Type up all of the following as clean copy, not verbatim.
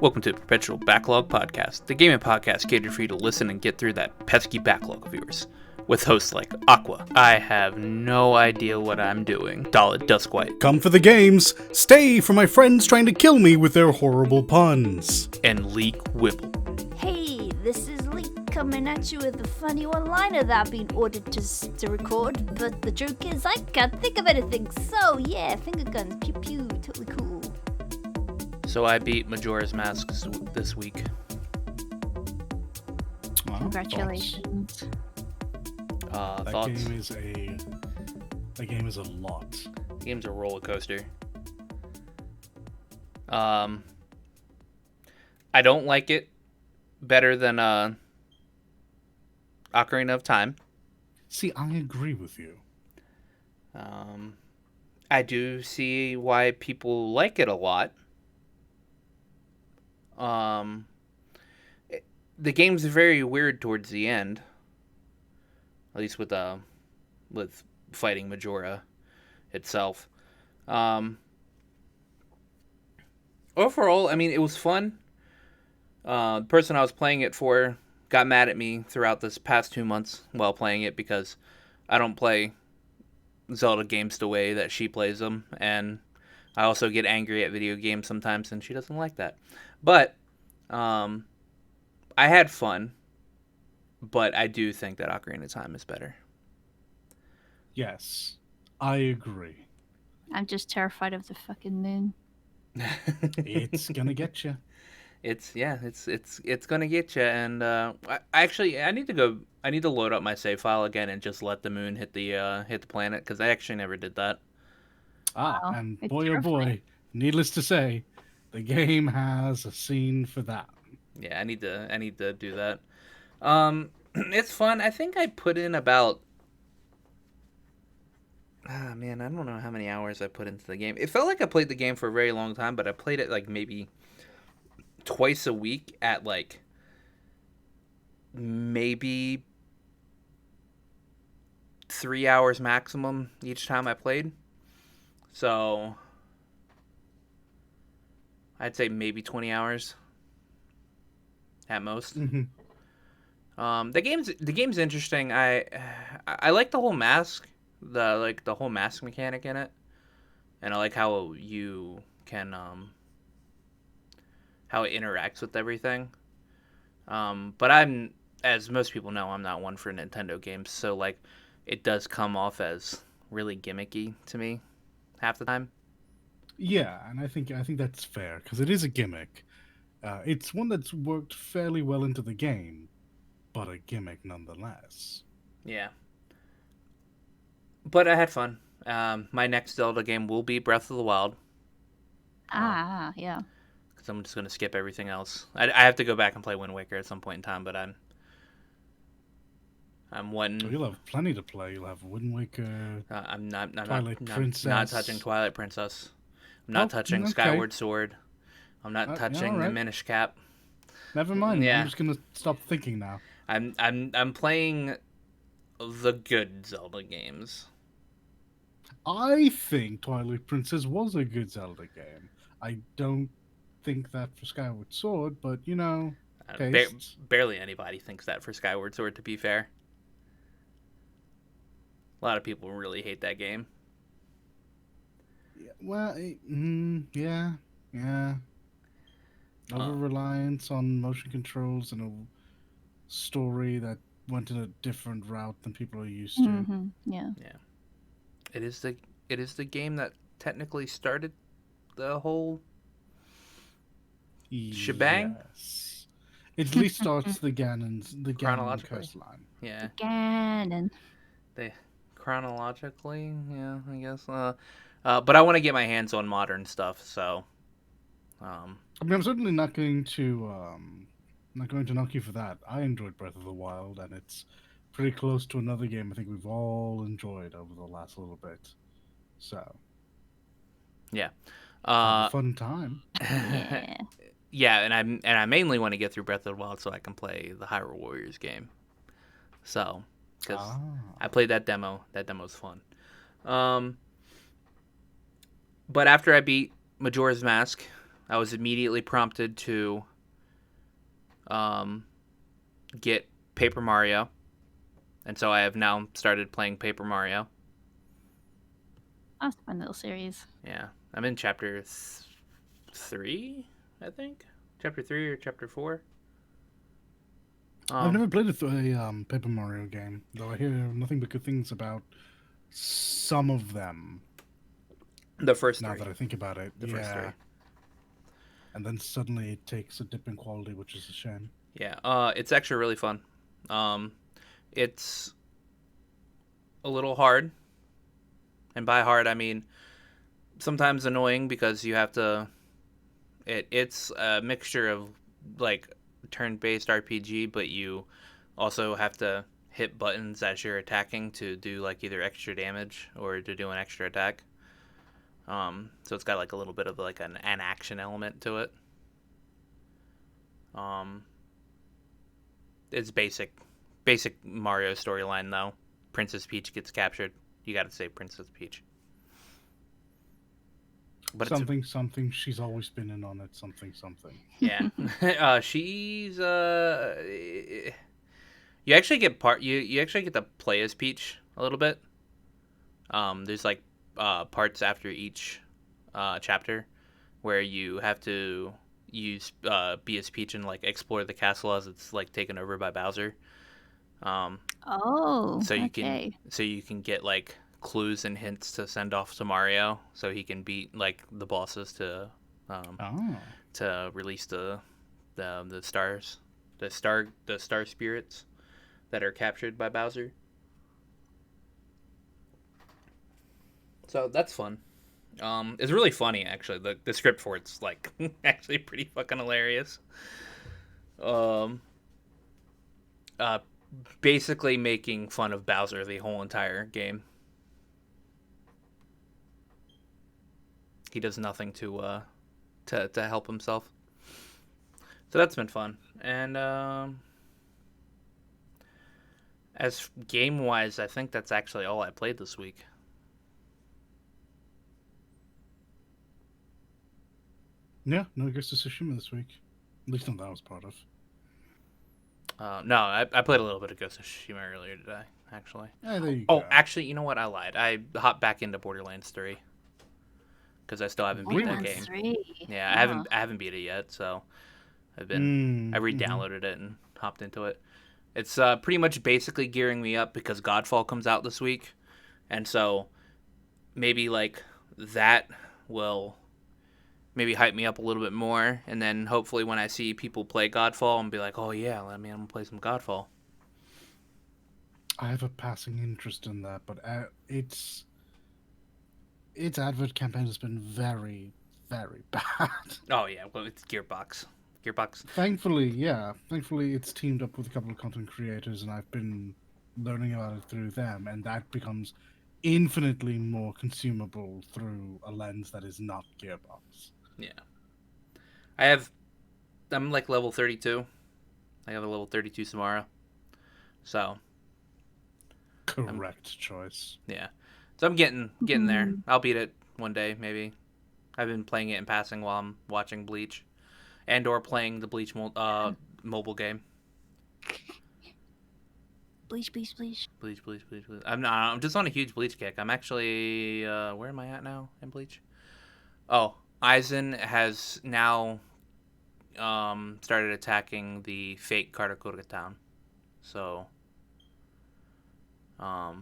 Welcome to Perpetual Backlog Podcast, the gaming podcast catered for you to listen and get through that pesky backlog of yours. With hosts like Aqua, I have no idea what I'm doing, Dalit Duskwhite, Come for the games, stay for my friends trying to kill me with their horrible puns, and Leek Whipple. Hey, this is Leek coming at you with a funny one-liner that I've been ordered to record, but the joke is I can't think of anything, so yeah, finger guns, pew pew, totally cool. So I beat Majora's Mask this week. Well, Congratulations. That Thoughts? game is a lot. The game's a roller coaster. I don't like it better than Ocarina of Time. See, I agree with you. I do see why people like it a lot. The game's very weird towards the end, at least with fighting Majora itself. Overall, I mean, it was fun. The person I was playing it for got mad at me throughout this past 2 months while playing it because I don't play Zelda games the way that she plays them, and I also get angry at video games sometimes, and she doesn't like that. But I had fun, but I do think that Ocarina of Time is better. Yes, I agree. I'm just terrified of the fucking moon. It's gonna get you. It's gonna get you, and I need to load up my save file again and just let the moon hit the planet, because I actually never did that. Wow, And it's boy oh boy, needless to say, the game has a scene for that. Yeah, I need to do that. It's fun. I think I put in about I don't know how many hours I put into the game. It felt like I played the game for a very long time, but I played it like maybe twice a week at like maybe 3 hours maximum each time I played. So I'd say maybe 20 hours at most. Mm-hmm. The game's interesting. I like the whole mask, the whole mask mechanic in it, and I like how you can how it interacts with everything. But I'm, as most people know, I'm not one for Nintendo games, so like it does come off as really gimmicky to me half the time. Yeah, and I think that's fair because it is a gimmick. It's one that's worked fairly well into the game, but a gimmick nonetheless. Yeah. But I had fun. My next Zelda game will be Breath of the Wild. Yeah. Because I'm just going to skip everything else. I have to go back and play Wind Waker at some point in time, but I'm one. You'll have plenty to play. You'll have Wind Waker. I'm not Princess. not touching Twilight Princess. I'm not touching Skyward Sword. I'm not touching the Minish Cap. Never mind. Yeah. I'm just gonna stop thinking now. I'm playing the good Zelda games. I think Twilight Princess was a good Zelda game. I don't think that for Skyward Sword, but you know, barely anybody thinks that for Skyward Sword, to be fair. A lot of people really hate that game. Yeah, well, yeah. Over-reliance on motion controls and a story that went in a different route than people are used to. Mm-hmm. Yeah. It is the game that technically started the whole shebang. Yes. It at least starts the Ganon Chronologically. coastline. Yeah. Ganon. Chronologically, yeah, I guess. But I want to get my hands on modern stuff, so. I mean, I'm certainly not going to knock you for that. I enjoyed Breath of the Wild, and it's pretty close to another game I think we've all enjoyed over the last little bit. So. Yeah. Have a fun time. Yeah. Yeah, and I mainly want to get through Breath of the Wild so I can play the Hyrule Warriors game. So, because I played that demo. That demo's fun. But after I beat Majora's Mask, I was immediately prompted to get Paper Mario, and so I have now started playing Paper Mario. That's a fun little series. Yeah, I'm in chapter 3, I think. Chapter 3 or chapter 4. I've never played a Paper Mario game, though I hear nothing but good things about some of them. The first now three. that I think about it, First three. And then suddenly it takes a dip in quality, which is a shame. Yeah, it's actually really fun. It's a little hard, and by hard I mean sometimes annoying because you have to. It's a mixture of like turn-based RPG, but you also have to hit buttons as you're attacking to do like either extra damage or to do an extra attack. So it's got like a little bit of like an action element to it. It's basic Mario storyline though. Princess Peach gets captured. You got to say Princess Peach. But something. She's always been in on it. Something. Yeah. She's You actually get you actually get to play as Peach a little bit. There's like parts after each chapter where you have to use be as Peach and like explore the castle as it's like taken over by Bowser. So you can get like clues and hints to send off to Mario so he can beat like the bosses to release the stars, the star spirits that are captured by Bowser. So that's fun. It's really funny actually. The script for it's like actually pretty fucking hilarious. Basically making fun of Bowser the whole entire game. He does nothing to help himself. So that's been fun. And as game wise, I think that's actually all I played this week. Yeah, no Ghost of Tsushima this week. At least not that I was part of. No, I played a little bit of Ghost of Tsushima earlier today, actually. There you go. Actually, you know what? I lied. I hopped back into Borderlands 3 because I still haven't beat that game. 3. Yeah, I haven't beat it yet, so I re-downloaded it and hopped into it. It's pretty much basically gearing me up because Godfall comes out this week, and so maybe like that will maybe hype me up a little bit more, and then hopefully when I see people play Godfall, I'm be like, oh yeah, I'm gonna play some Godfall. I have a passing interest in that, but its advert campaign has been very, very bad. Oh yeah, well it's Gearbox. Thankfully, it's teamed up with a couple of content creators, and I've been learning about it through them, and that becomes infinitely more consumable through a lens that is not Gearbox. Yeah. I'm like level 32. I have a level 32 Samara. So. Correct choice. Yeah. So I'm getting there. I'll beat it one day, maybe. I've been playing it in passing while I'm watching Bleach. And or playing the Bleach mobile game. Bleach. Bleach. I'm just on a huge Bleach kick. I'm actually where am I at now in Bleach? Oh, Aizen has now started attacking the fake Karakura town. So I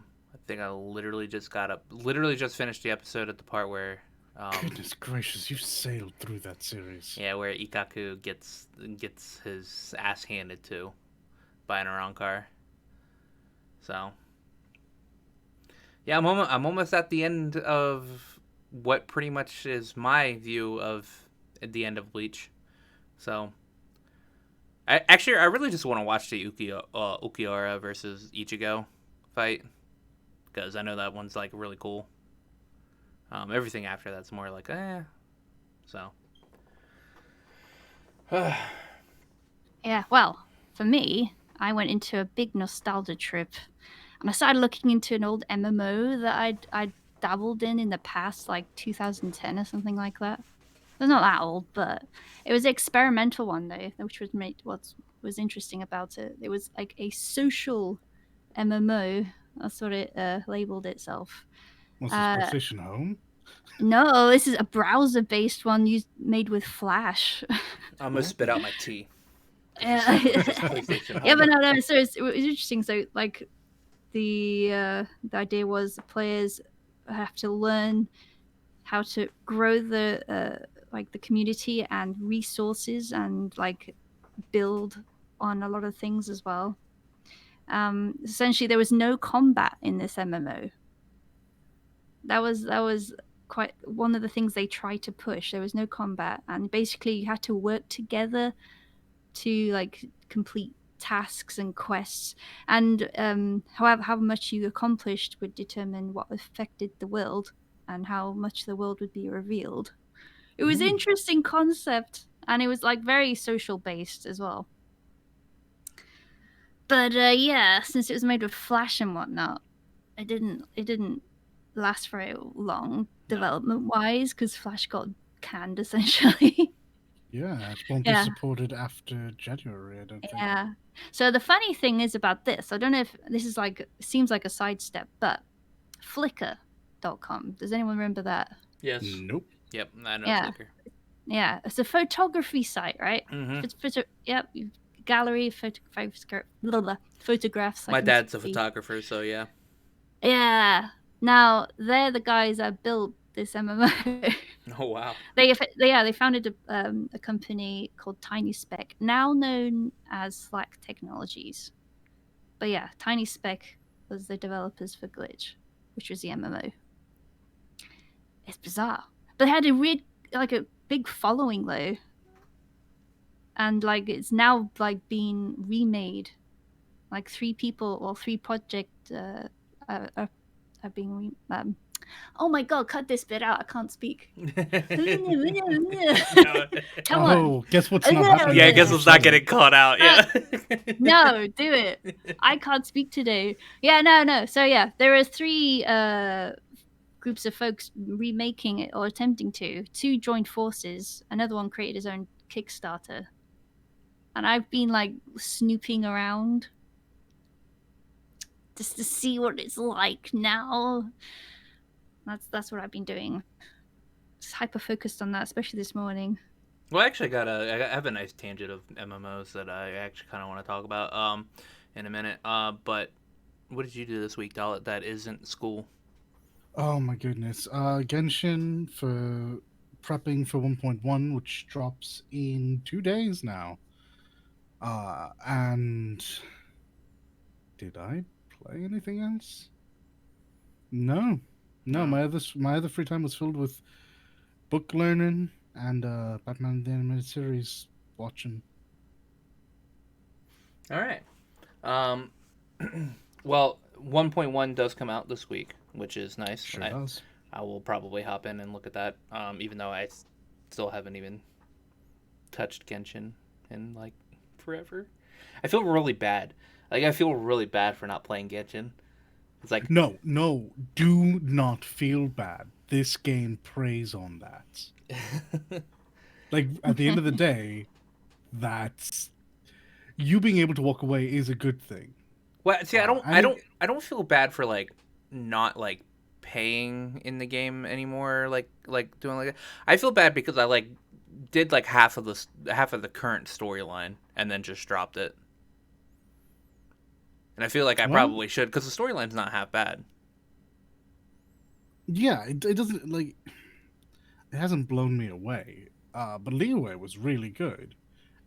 think I literally just finished the episode at the part where goodness gracious, you sailed through that series. Yeah, where Ikkaku gets his ass handed to by an Arankar. So yeah, I'm almost at the end of what pretty much is my view of the end of Bleach. So I really just want to watch the Ukiura versus Ichigo fight because I know that one's like really cool. Everything after that's more like so. Yeah, well, for me, I went into a big nostalgia trip, and I started looking into an old MMO that I'd dabbled in the past, like 2010 or something like that. It's not that old, but it was an experimental one though, which was what was interesting about it. It was like a social MMO. That's what it labeled itself. What's this, PlayStation Home? No, this is a browser-based one made with Flash. I'm gonna spit out my tea. Yeah, PlayStation yeah, but Home. no. So it was interesting. So like the idea was the players have to learn how to grow the like the community and resources and like build on a lot of things as well. Essentially, there was no combat in this MMO. That was quite one of the things they tried to push. There was no combat, and basically you had to work together to like complete tasks and quests, and however how much you accomplished would determine what affected the world and how much the world would be revealed. It was an interesting concept, and it was like very social based as well. But yeah, since it was made with Flash and whatnot, it didn't last very long development wise because Flash got canned essentially. Yeah, it won't be Yeah. supported after January, I don't think. Yeah. So the funny thing is about this, I don't know if this is like seems like a sidestep, but Flickr.com. Does anyone remember that? Yes. Nope. Yep. I know Yeah. Flickr. Yeah, it's a photography site, right? Mm-hmm. Yep, gallery photographs. My dad's a photographer, so yeah. Yeah. Now they're the guys that built this MMO. Oh wow. They founded a company called Tiny Speck, now known as Slack Technologies. But yeah, Tiny Speck was the developers for Glitch, which was the MMO. It's bizarre, but they had a big following though, and like it's now like being remade. Like 3 projects are being oh my god, cut this bit out. I can't speak. Come on. Oh, guess what's not happening? Yeah, I guess it's not getting caught out. Yeah. No, do it. I can't speak today. Yeah, no. So yeah, there are 3 groups of folks remaking it or attempting to. 2 joined forces. Another one created his own Kickstarter. And I've been like snooping around just to see what it's like now. That's what I've been doing. Just hyper focused on that, especially this morning. Well, actually, I have a nice tangent of MMOs that I actually kind of want to talk about in a minute. But what did you do this week, Dalit, that isn't school? Oh my goodness. Genshin for prepping for 1.1, which drops in 2 days now. And did I play anything else? No. My other free time was filled with book learning and Batman the Animated Series watching. All right. Well, 1.1 does come out this week, which is nice. Sure does. I will probably hop in and look at that, even though I still haven't even touched Genshin in like forever. I feel really bad. Like I feel really bad for not playing Genshin. It's like no, do not feel bad. This game preys on that. Like at the end of the day, that's you being able to walk away is a good thing. Well, see, I don't feel bad for like not like paying in the game anymore. Like doing like that. I feel bad because I like did like half of the current storyline and then just dropped it. And I feel like I probably should because the storyline's not half bad. Yeah, it doesn't like it hasn't blown me away. But Leeway was really good,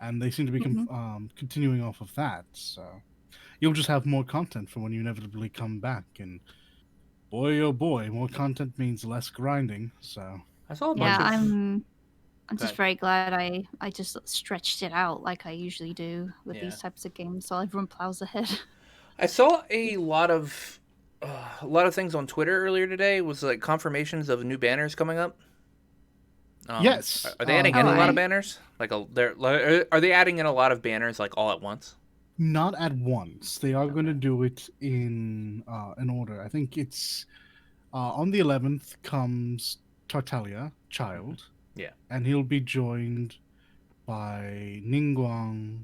and they seem to be continuing off of that. So you'll just have more content for when you inevitably come back. And boy, oh boy, more content means less grinding. So I saw a bunch of. I'm just very glad I just stretched it out like I usually do with these types of games, so everyone plows ahead. I saw a lot of things on Twitter earlier today. It was like confirmations of new banners coming up. Yes, are they adding in a lot of banners? Are they adding in a lot of banners like all at once? Not at once. They are going to do it in order. I think it's on the 11th comes Tartaglia, Child. Yeah. And he'll be joined by Ningguang,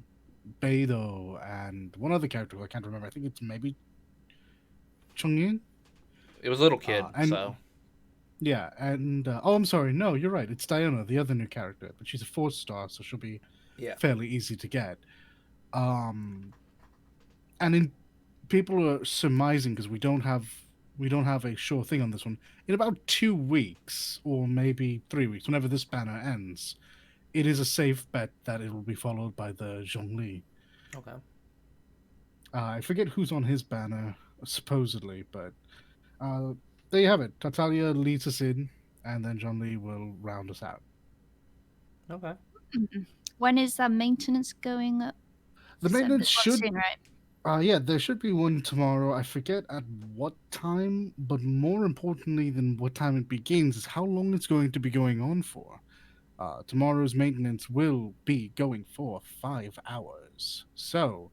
Beidou, and one other character who I can't remember. I think it's maybe Chongyin. It was a little kid, And so yeah, and oh, I'm sorry. No, you're right. It's Diana, the other new character, but she's a 4-star, so she'll be yeah. fairly easy to get. Um, and in people are surmising because we don't have a sure thing on this one. In about 2 weeks or maybe 3 weeks, whenever this banner ends, it is a safe bet that it will be followed by the Zhongli. Okay. I forget who's on his banner supposedly, but uh, there you have it. Tatalia leads us in, and then Zhongli will round us out. Okay. When is that maintenance going up? The So, maintenance this one's should soon, right? Yeah, there should be one tomorrow. I forget at what time, but more importantly than what time it begins is how long it's going to be going on for. Tomorrow's maintenance will be going for 5 hours. So,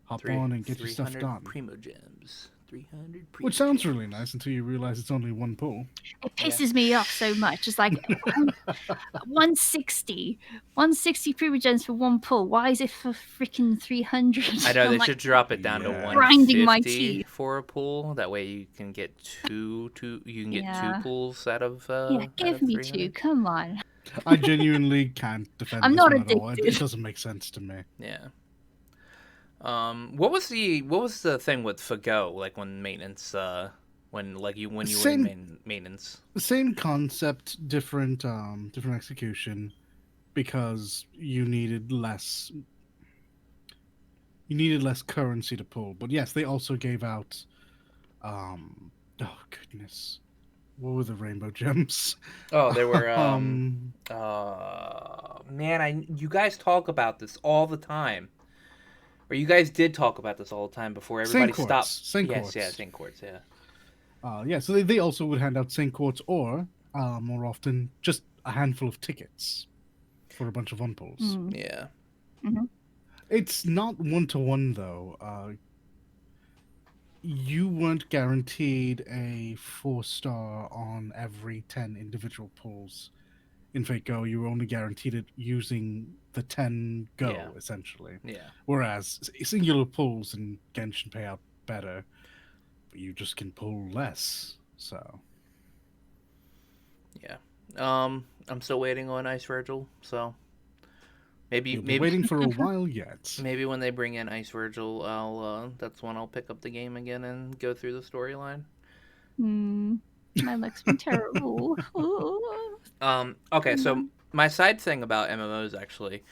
hop on and get your stuff 300 done. primo gems. 300 primo Which sounds gems. really nice until you realize it's only one pull. It Yeah. pisses me off so much. It's like 160 primo gems for one pull. Why is it for freaking 300? I know I'm they like, should drop it down to Yeah. Grinding my 150 teeth. for a pool. That way you can get two Yeah. pools out of yeah, out give of me 300. two. Come on. I genuinely can't defend I'm this not one at all. It addicted. doesn't make sense to me. Yeah. What was the thing with Fago, like when maintenance when you were in Same maintenance? same concept, different execution, because you needed less currency to pull. But yes, they also gave out oh goodness. What were the rainbow gems? Oh, they were um man, you guys talk about this all the time. Or you guys did talk about this all the time before Saint everybody quartz. stopped. Saint Yes, yeah, quartz. Saint Quartz, yeah. Yeah, so they also would hand out Saint quartz or more often just a handful of tickets for a bunch of unpulls. Mm. Yeah. It's not 1-to-1 though. You weren't guaranteed a 4-star on every 10 individual pulls. In Fate Go, you were only guaranteed it using the 10 Go, Yeah. essentially. Yeah. Whereas singular pulls in Genshin pay out better, but you just can pull less. So, Yeah. I'm still waiting on Ice Virgil, so maybe you'll be waiting for a while yet. maybe when they bring in Ice Virgil, that's when I'll pick up the game again and go through the storyline. My luck's been terrible. Okay, so my side thing about MMOs actually,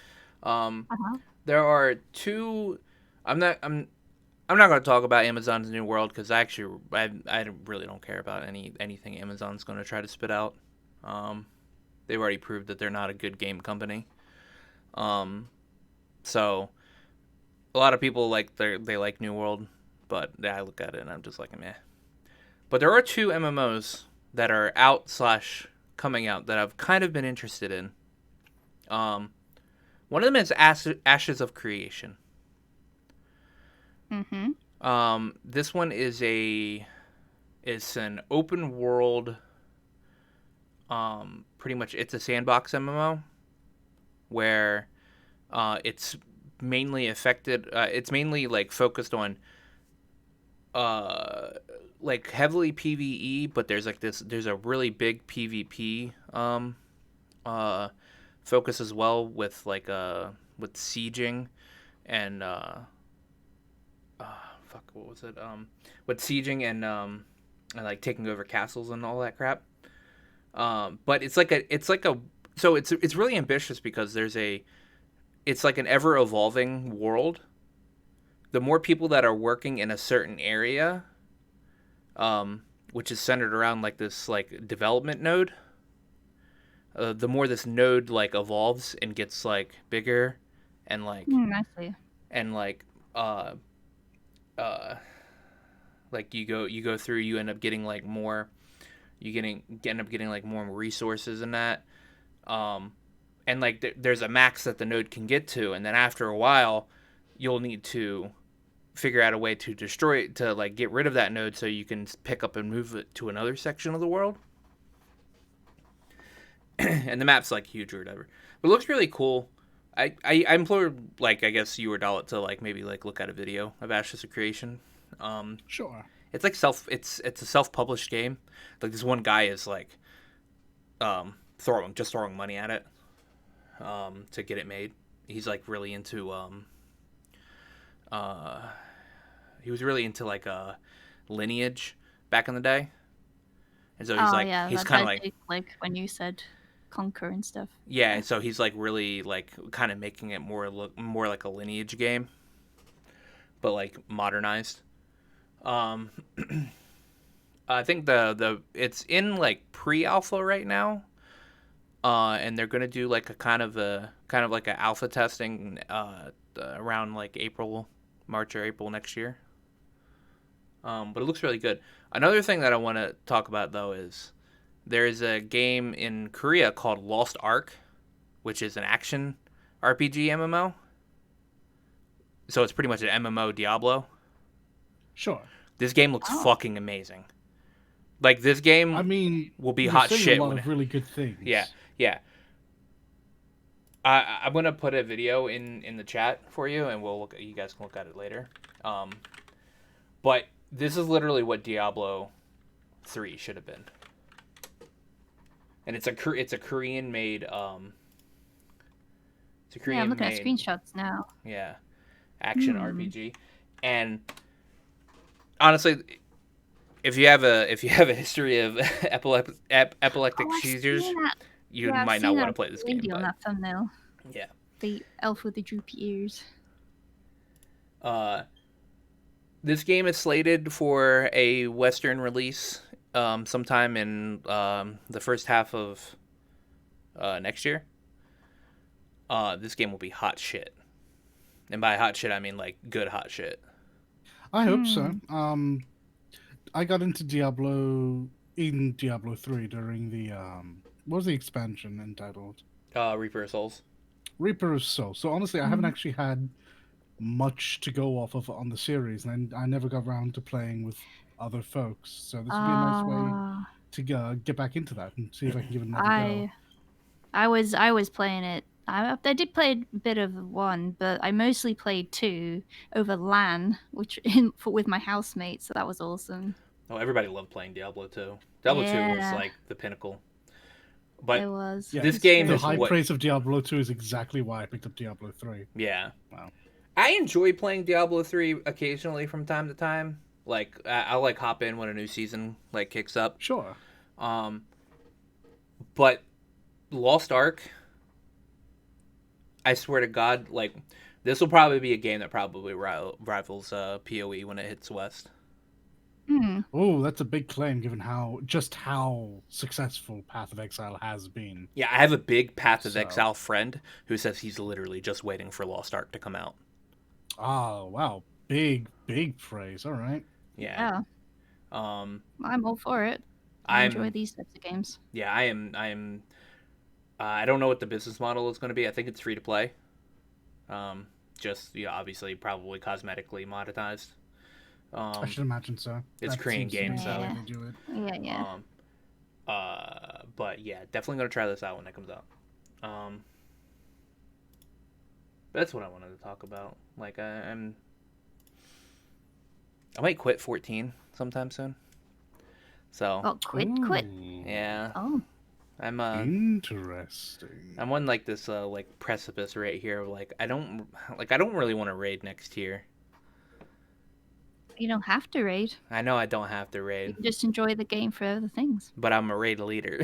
Uh-huh. there are two. I'm not going to talk about Amazon's New World because I really don't care about anything Amazon's going to try to spit out. They've already proved that they're not a good game company. So a lot of people they like New World, but I look at it and I'm just like meh. But there are two MMOs that are out / coming out that I've kind of been interested in. One of them is Ashes of Creation. This one is an open world. Pretty much it's a sandbox MMO where it's mainly it's mainly like focused on like heavily PvE, but there's a really big PvP focus as well with with sieging and what was it? With sieging and like taking over castles and all that crap. But it's really ambitious because it's like an ever evolving world. The more people that are working in a certain area, which is centered around like this like development node, the more this node like evolves and gets like bigger and like I see. and like you go through, you end up getting like more, end up getting like more resources and that, and like there's a max that the node can get to, and then after a while you'll need to figure out a way to destroy it, to like get rid of that node so you can pick up and move it to another section of the world. and the map's like huge or whatever. But it looks really cool. I implore, like, I guess you or Dalit to like maybe like look at a video of Ashes of Creation. Sure. It's like it's a self-published game. Like this one guy is like throwing money at it to get it made. He's like really into he was really into like Lineage back in the day. And so he's he's kind of like when you said Conquer and stuff. Yeah, so he's like really like kind of making it look more like a Lineage game, but like modernized. I think it's in like pre-alpha right now, and they're gonna do like a kind of like an alpha testing around like March or April next year. But it looks really good. Another thing that I want to talk about though is there is a game in Korea called Lost Ark, which is an action RPG MMO. So it's pretty much an MMO Diablo. Sure. This game looks fucking amazing. Like this game, will be hot shit. A lot of really good things. Yeah. I'm gonna put a video in the chat for you, and you guys can look at it later. But this is literally what Diablo 3 should have been, and it's a Korean made. It's a Korean. Yeah, I'm looking at screenshots now. Yeah, action RPG, and honestly, if you have a history of epileptic seizures, you might not want to play this game. On that thumbnail. Yeah. The elf with the droopy ears. This game is slated for a Western release sometime in the first half of next year. This game will be hot shit. And by hot shit, I mean like good hot shit. I hope so. I got into Diablo 3 during the what was the expansion entitled? Reaper of Souls. Reaper of Souls. So honestly, I haven't actually had much to go off of on the series, and I never got around to playing with other folks. So this would be a nice way to get back into that and see if I can give it another go. I was playing it. I did play a bit of 1, but I mostly played 2 over LAN, with my housemates. So that was awesome. Oh, everybody loved playing Diablo 2. Diablo 2 was like the pinnacle. But it was. This game the is high praise of Diablo 2 is exactly why I picked up Diablo 3. Yeah. Wow. I enjoy playing Diablo 3 occasionally from time to time. Like I'll like hop in when a new season like kicks up. Sure. But Lost Ark, I swear to God, like this will probably be a game that probably rivals PoE when it hits West. Oh, that's a big claim given how successful Path of Exile has been. Yeah, I have a big Path of Exile friend who says he's literally just waiting for Lost Ark to come out. Oh, wow. Big praise. All right. Yeah. I'm all for it. I enjoy these types of games. Yeah, I am. I don't know what the business model is going to be. I think it's free to play. Just obviously probably cosmetically monetized. I should imagine so. It's Korean game, so they do it. Yeah. But yeah, definitely gonna try this out when it comes out. That's what I wanted to talk about. Like I might quit 14 sometime soon. So. Oh, quit. Yeah. Oh. I'm interesting. I'm on like this like precipice right here of like I don't really want to raid next year. You don't have to raid. I know I don't have to raid. You can just enjoy the game for other things. But I'm a raid leader.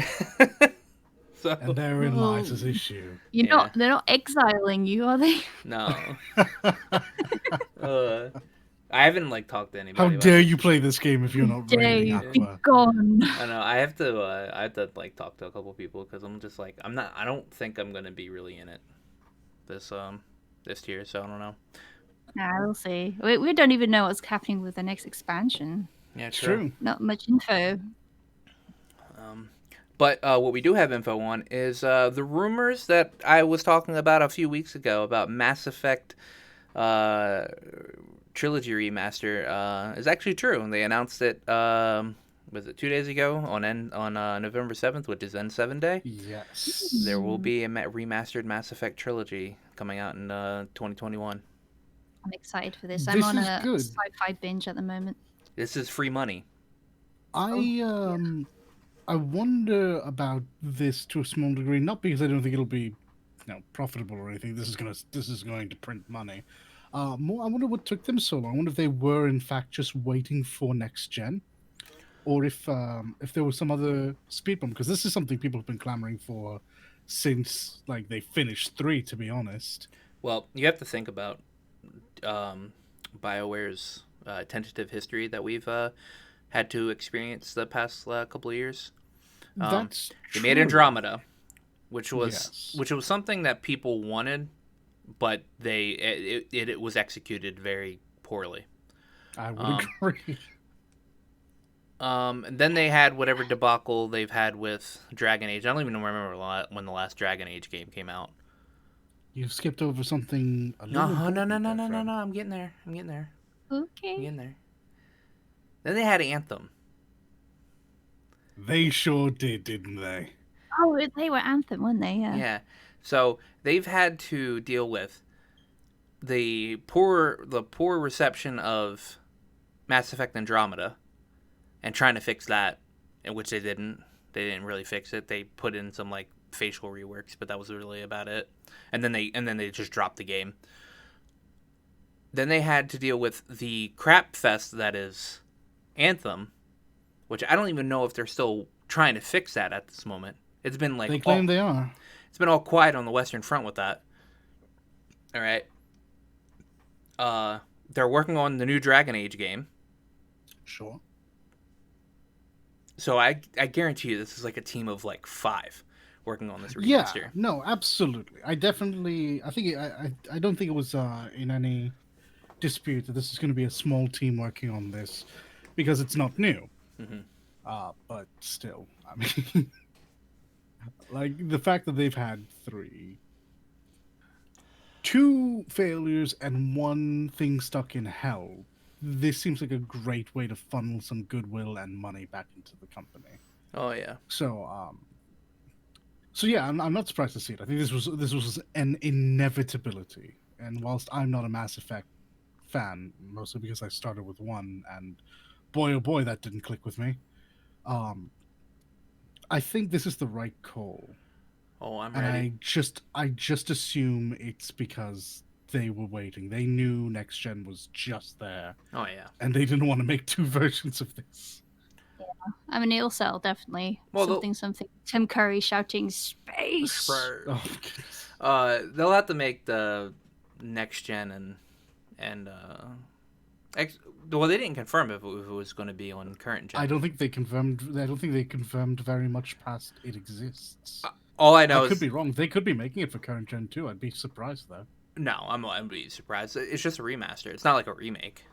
So. And therein lies his issue. They're not exiling you, are they? No. I haven't like talked to anybody. How dare you play this game if you're not raiding Aqua? Be gone. I know. I have to like talk to a couple people because I'm just like I don't think I'm gonna be really in it this tier, so I don't know. Nah, we'll see. We don't even know what's happening with the next expansion. Yeah, true. Not much info. But what we do have info on is the rumors that I was talking about a few weeks ago about Mass Effect Trilogy Remaster is actually true. And they announced it was it 2 days ago on November 7th, which is N7 Day. Yes. There will be a remastered Mass Effect trilogy coming out in 2021. I'm excited for this. I'm This on is a good. sci-fi binge at the moment. This is free money. I wonder about this to a small degree, not because I don't think it'll be, profitable or anything. This is going to print money. More, I wonder what took them so long. I wonder if they were in fact just waiting for next gen, or if there was some other speed bump. Because this is something people have been clamoring for since like they finished 3. To be honest, Well, you have to think about BioWare's tentative history that we've had to experience the past couple of years. that's They true. made Andromeda, which was Yes. something that people wanted, but it was executed very poorly. I would agree. And then they had whatever debacle they've had with Dragon Age. I don't even remember when the last Dragon Age game came out. You've skipped over something a little No, no, important no, no, there, no, no, friend. no. I'm getting there. I'm Okay. getting there. Then they had Anthem. They sure did, didn't they? Oh, they were Anthem, weren't they? Yeah. Yeah. So they've had to deal with the poor reception of Mass Effect Andromeda and trying to fix that, in which they didn't. They didn't really fix it. They put in some like facial reworks, but that was really about it. And then they just dropped the game. Then they had to deal with the crap fest that is Anthem, which I don't even know if they're still trying to fix that at this moment. It's been like They claim they are. it's been all quiet on the Western Front with that. All right. They're working on the new Dragon Age game. Sure. So I guarantee you this is like a team of like 5 working on this Yeah, remaster. no, absolutely. I think I don't think it was in any dispute that this is going to be a small team working on this because it's not new. Mhm. But still, I mean, like the fact that they've had 2 failures and 1 thing stuck in hell. This seems like a great way to funnel some goodwill and money back into the company. Oh yeah. So yeah, I'm not surprised to see it. I think this was an inevitability. And whilst I'm not a Mass Effect fan, mostly because I started with 1, and boy oh boy, that didn't click with me. I think this is the right call. Oh, I'm And ready. I just assume it's because they were waiting. They knew next gen was just there, Oh yeah. and they didn't want to make 2 versions of this. I mean, it'll sell, definitely. Well, Something. Tim Curry shouting space. Oh, goodness. They'll have to make the next gen well, they didn't confirm if it was going to be on current gen. I don't think they confirmed very much past it exists. All I know I is could be wrong. They could be making it for current gen too. I'd be surprised though. no. I'm be surprised. It's just a remaster. It's not like a remake.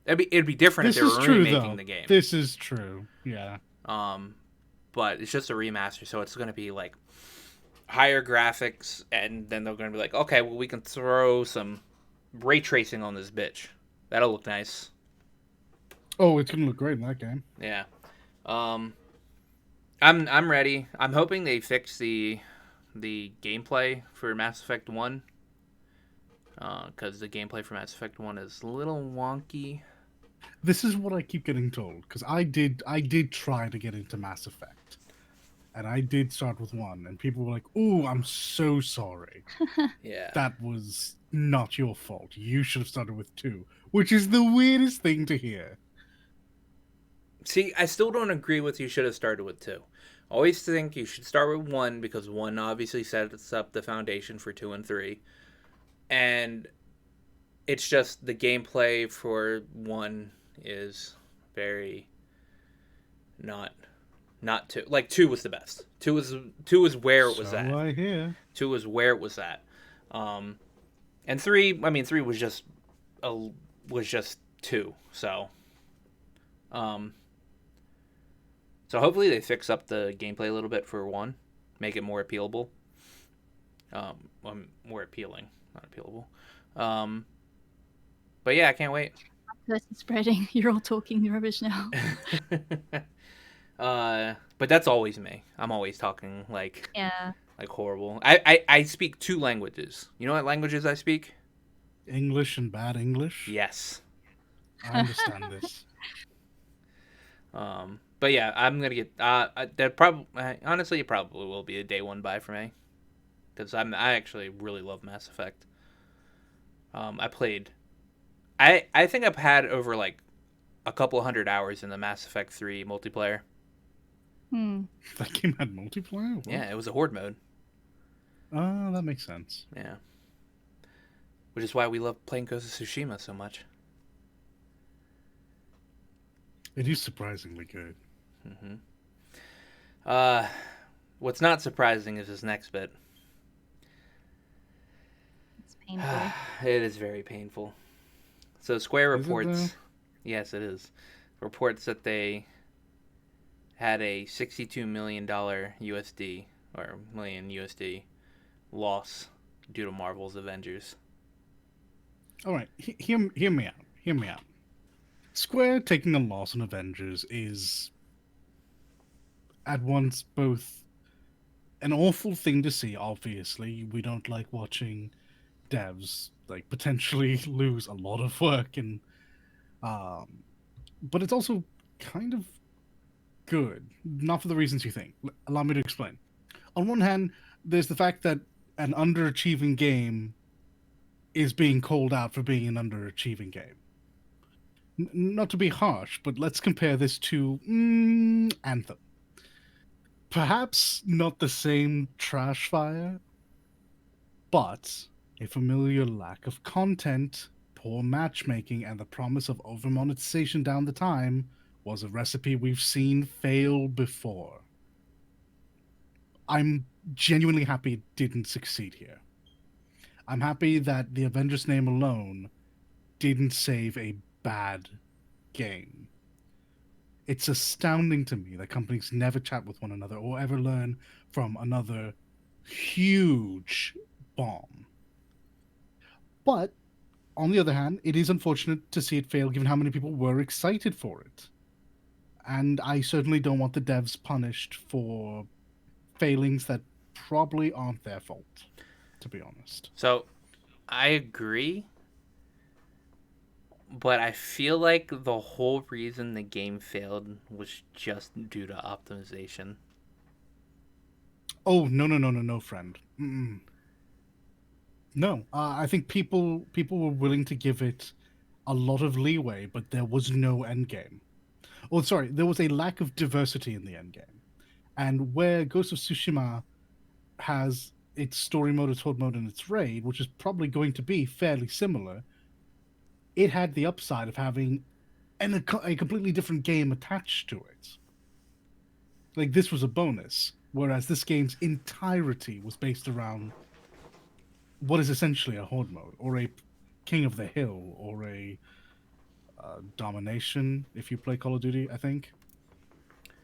It'd be different This if they is were true remaking though. the game. This is true. Yeah. But it's just a remaster, so it's going to be like higher graphics, and then they're going to be like, okay, well, we can throw some ray tracing on this bitch. That'll look nice. Oh, it's gonna look great in that game. Yeah. I'm ready. I'm hoping they fix the gameplay for Mass Effect 1. Because the gameplay for Mass Effect 1 is a little wonky. This is what I keep getting told because I did try to get into Mass Effect, and I did start with 1, and people were like, "Oh, I'm so sorry. Yeah. That was not your fault. You should have started with 2," which is the weirdest thing to hear. See, I still don't agree with you should have started with 2. Always think you should start with 1 because 1 obviously sets up the foundation for 2 and 3. And it's just the gameplay for 1 is very not 2. Like 2 was the best. 2 is where it was So at. I hear. 2 was where it was at. And 3, I mean 3 was just 2. So so hopefully they fix up the gameplay a little bit for 1, make it more appealable. More appealing, not appealable. But yeah, I can't wait. person spreading. You're all talking rubbish now. But that's always me. I'm always talking like Yeah. horrible. I speak 2 languages. You know what languages I speak? English and bad English. Yes. I understand this. But yeah, I'm gonna get. That probably honestly, it probably will be a day 1 buy for me because I actually really love Mass Effect. I played. I think I've had over like a couple hundred hours in the Mass Effect 3 multiplayer. That game had multiplayer? What? Yeah, it was a horde mode. Oh, that makes sense. Yeah. Which is why we love playing Ghost of Tsushima so much. It is surprisingly good. What's not surprising is this next bit. It's painful. It is very painful. So Square Is it, reports, yes, it is, reports that they had a $62 million USD or million USD loss due to Marvel's Avengers. All right, hear me out. Hear me out. Square taking a loss on Avengers is at once both an awful thing to see. Obviously, we don't like watching devs like potentially lose a lot of work, and but it's also kind of good, not for the reasons you think. Allow me to explain. On one hand, there's the fact that an underachieving game is being called out for being an underachieving game. Not to be harsh, but let's compare this to Anthem. Perhaps not the same trash fire, but a familiar lack of content, poor matchmaking, and the promise of over monetization down the time was a recipe we've seen fail before. I'm genuinely happy it didn't succeed here. I'm happy that the Avengers name alone didn't save a bad game. It's astounding to me that companies never chat with one another or ever learn from another huge bomb. But on the other hand, it is unfortunate to see it fail given how many people were excited for it. And I certainly don't want the devs punished for failings that probably aren't their fault, to be honest. So, I agree, but I feel like the whole reason the game failed was just due to optimization. Oh, no, friend. Mm-mm. No, I think people were willing to give it a lot of leeway, but there was no end game. Oh, sorry, there was a lack of diversity in the end game. And where Ghost of Tsushima has its story mode, its horde mode, and its raid, which is probably going to be fairly similar, it had the upside of having a completely different game attached to it. Like, this was a bonus, whereas this game's entirety was based around what is essentially a horde mode, or a King of the Hill, or a domination, if you play Call of Duty, I think.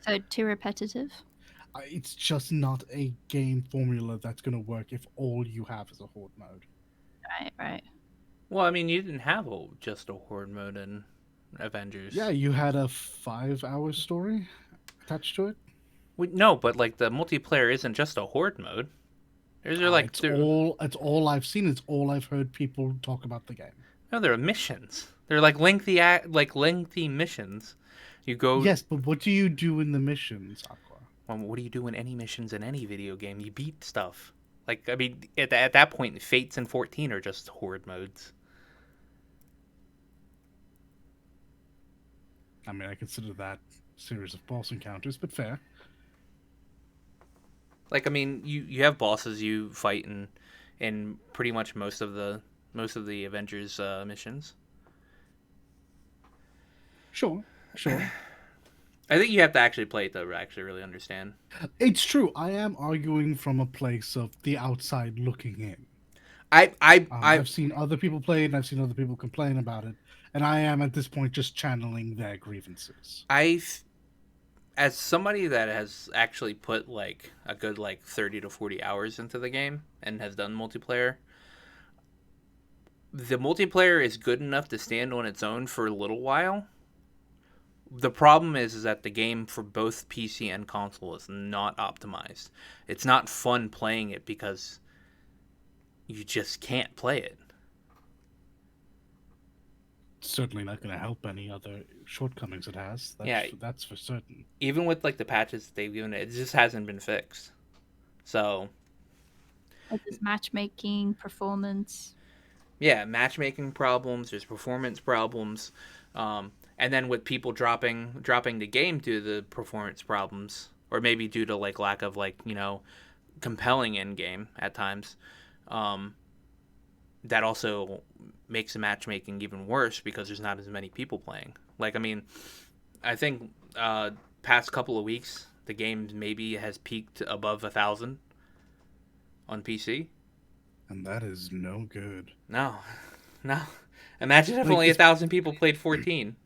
So too repetitive. It's just not a game formula that's going to work if all you have is a horde mode. Right. Well, I mean, you didn't have just a horde mode in Avengers. Yeah, you had a 5-hour story attached to it. No, but like the multiplayer isn't just a horde mode. There's like it's all I've seen. It's all I've heard people talk about the game. No, there are missions. They're like lengthy missions. You go. Yes, but what do you do in the missions, Aqua? Well, what do you do in any missions in any video game? You beat stuff. Like, I mean, at that point, Fates and 14 are just horde modes. I mean, I consider that a series of boss encounters, but fair. Like, I mean, you have bosses you fight in pretty much most of the Avengers missions. Sure. I think you have to actually play it to actually really understand. It's true. I am arguing from a place of the outside looking in. I've seen other people play it, and I've seen other people complain about it, and I am at this point just channeling their grievances. As somebody that has actually put like a good 30 to 40 hours into the game and has done multiplayer, the multiplayer is good enough to stand on its own for a little while. The problem is that the game for both PC and console is not optimized. It's not fun playing it because you just can't play it. Certainly not going to help any other shortcomings it has. Yeah, That's for certain. even with like the patches that they've given it, it just hasn't been fixed. So There's matchmaking, performance. yeah, matchmaking problems. There's performance problems, and then with people dropping the game due to the performance problems, or maybe due to like lack of like compelling end game at times. Um, that also makes the matchmaking even worse because there's not as many people playing. Like, I mean, I think past couple of weeks the game maybe has peaked above 1,000 on PC. And that is no good. No, no. Imagine if Like, only 1,000 people played 14.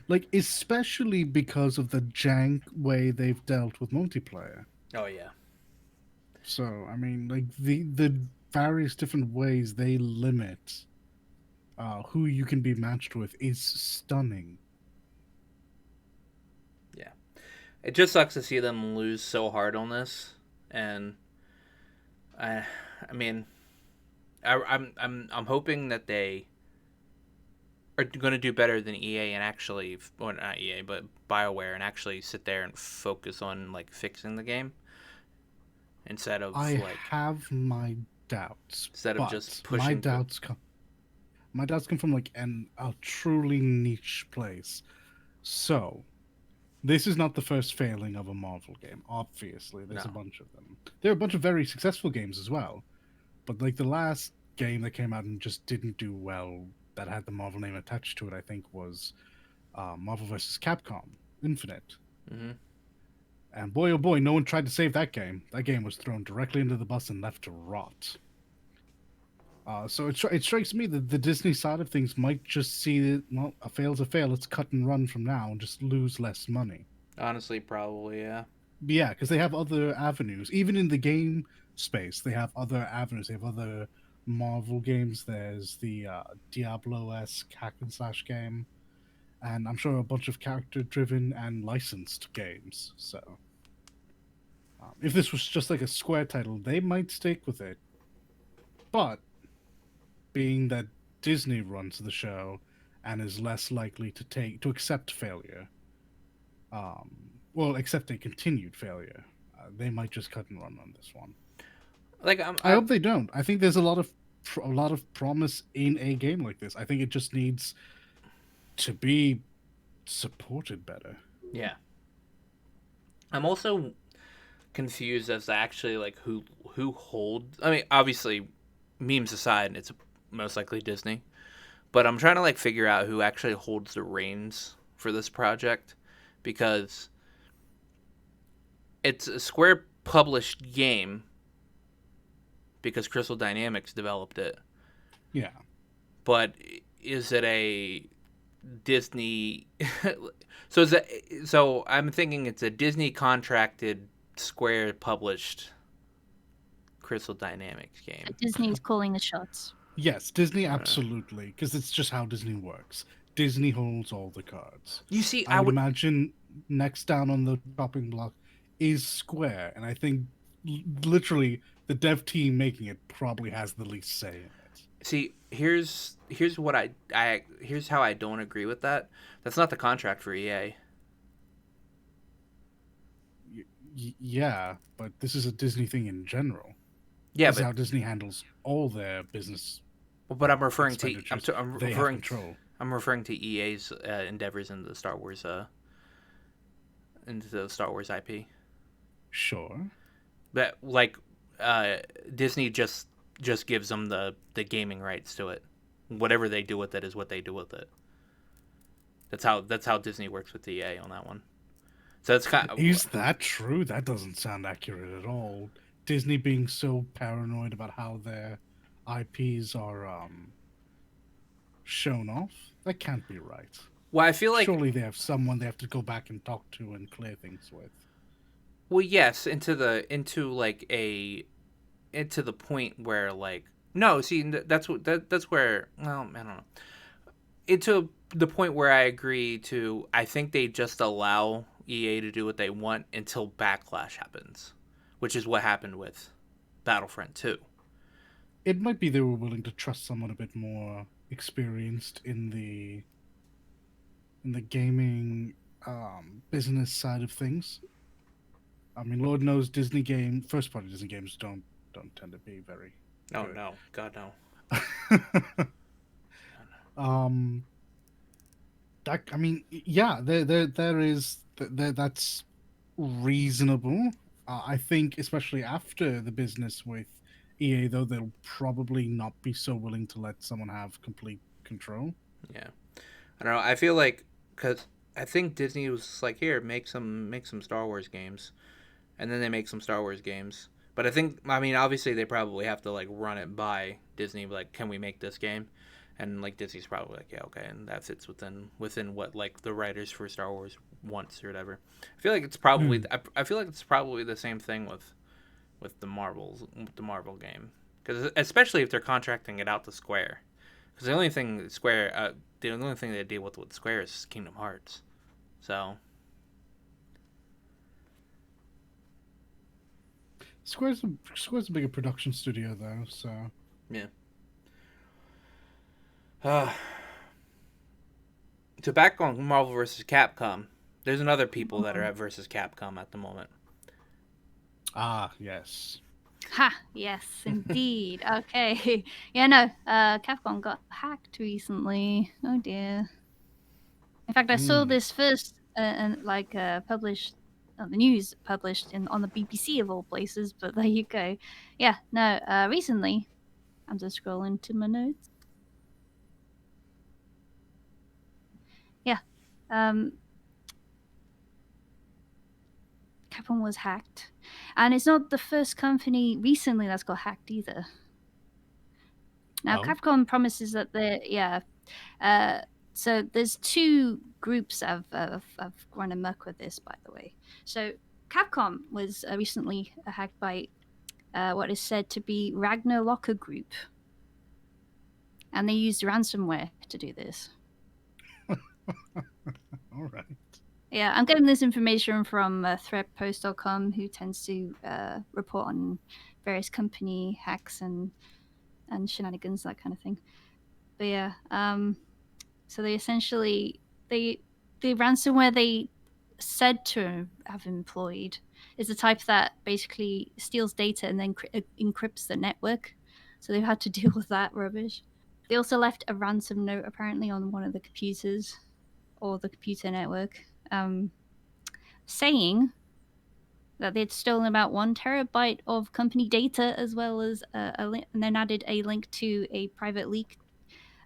Like, especially because of the jank way they've dealt with multiplayer. Oh yeah. So, I mean, like, the various different ways they limit who you can be matched with is stunning. Yeah. It just sucks to see them lose so hard on this, and I mean, I'm hoping that they are going to do better than EA and actually, well, not EA, but BioWare, and actually sit there and focus on like fixing the game instead of I like have my doubts. instead of just My pushing. doubts come from like a truly niche place. So, this is not the first failing of a Marvel game. Obviously, there's a No. bunch of them. There are a bunch of very successful games as well, but like the last game that came out and just didn't do well that had the Marvel name attached to it, I think was Marvel vs. Capcom Infinite. Mm-hmm. And boy, oh boy, no one tried to save that game. That game was thrown directly into the bus and left to rot. So it strikes me that the Disney side of things might just see that, well, a fail's a fail. Let's cut and run from now and just lose less money. Honestly, probably yeah. But yeah, because they have other avenues. Even in the game space, they have other avenues. They have other Marvel games. There's the Diablo-esque hack and slash game, and I'm sure a bunch of character-driven and licensed games. So, if this was just like a Square title, they might stick with it. But being that Disney runs the show and is less likely to accept failure, accept a continued failure, they might just cut and run on this one. Like I hope they don't. I think there's a lot of promise in a game like this. I think it just needs to be supported better. Yeah. I'm also confused as to actually like who holds. I mean, obviously, memes aside, it's most likely Disney, but I'm trying to like figure out who actually holds the reins for this project because it's a Square published game because Crystal Dynamics developed it. Yeah. But is it a Disney? So I'm thinking it's a Disney contracted Square published Crystal Dynamics game. Disney's calling the shots. Yes, Disney absolutely, because it's just how Disney works. Disney holds all the cards. You see, I would imagine next down on the chopping block is Square, and I think literally the dev team making it probably has the least say in it. See, here's what here's how I don't agree with that. That's not the contract for EA. Yeah, but this is a Disney thing in general. Yeah, this is how Disney handles all their business. But I'm referring to I'm referring to EA's endeavors into the Star Wars IP. Sure. But like Disney just gives them the gaming rights to it. Whatever they do with it is what they do with it. That's how Disney works with EA on that one. So it's kind of, is that true? That doesn't sound accurate at all. Disney being so paranoid about how their IPs are shown off. That can't be right. Well, I feel like surely they have someone they have to go back and talk to and clear things with. Well, yes, into the point where like No, see, that's where. Well, I don't know. It to the point where I agree to. I think they just allow EA to do what they want until backlash happens, which is what happened with Battlefront 2. It might be they were willing to trust someone a bit more experienced in the gaming business side of things. I mean, Lord knows first party Disney games don't tend to be very Oh good. no, God no. um, that I mean, yeah, there is that's reasonable. I think, especially after the business with EA, though, they'll probably not be so willing to let someone have complete control. Yeah, I don't know. I feel like because I think Disney was like, here, make some Star Wars games, and then they make some Star Wars games. But I mean, obviously they probably have to like run it by Disney, like, can we make this game? And like Disney's probably like, yeah, okay, and that fits within what like the writers for Star Wars wants or whatever. I feel like it's probably Hmm. I feel like it's probably the same thing with the Marvel game, because especially if they're contracting it out to Square, because the only thing they deal with Square is Kingdom Hearts, so Square's a bigger production studio though, so yeah. Uh, to back on Marvel versus Capcom, there's another people that are at versus Capcom at the moment. yes. Ha! Yes, indeed. Okay. Yeah, no. Capcom got hacked recently. Oh dear. In fact, I saw Hmm. this first and published, the news published on the BBC of all places. But there you go. Yeah, no. Recently, I'm just scrolling to my notes. Yeah. Um, Capcom was hacked, and it's not the first company recently that's got hacked either. Now, Oh. Capcom promises that uh, so there's two groups of run amok with this, by the way. So Capcom was recently hacked by what is said to be Ragnar Locker Group, and they used ransomware to do this. All right. Yeah, I'm getting this information from threatpost.com, who tends to report on various company hacks and shenanigans, that kind of thing. But yeah, so they essentially the ransomware they said to have employed is the type that basically steals data and then encrypts the network. So they've had to deal with that rubbish. They also left a ransom note apparently on one of the computers or the computer network, saying that they'd stolen about 1 terabyte of company data, as well as and then added a link to a private leak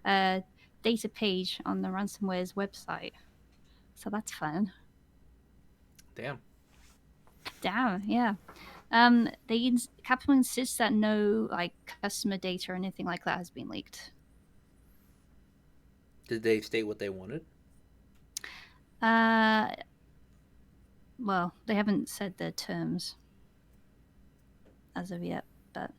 data page on the ransomware's website. So that's fun. Damn. Damn, yeah. Capcom insists that no like customer data or anything like that has been leaked. Did they state what they wanted? Well, they haven't said their terms as of yet, but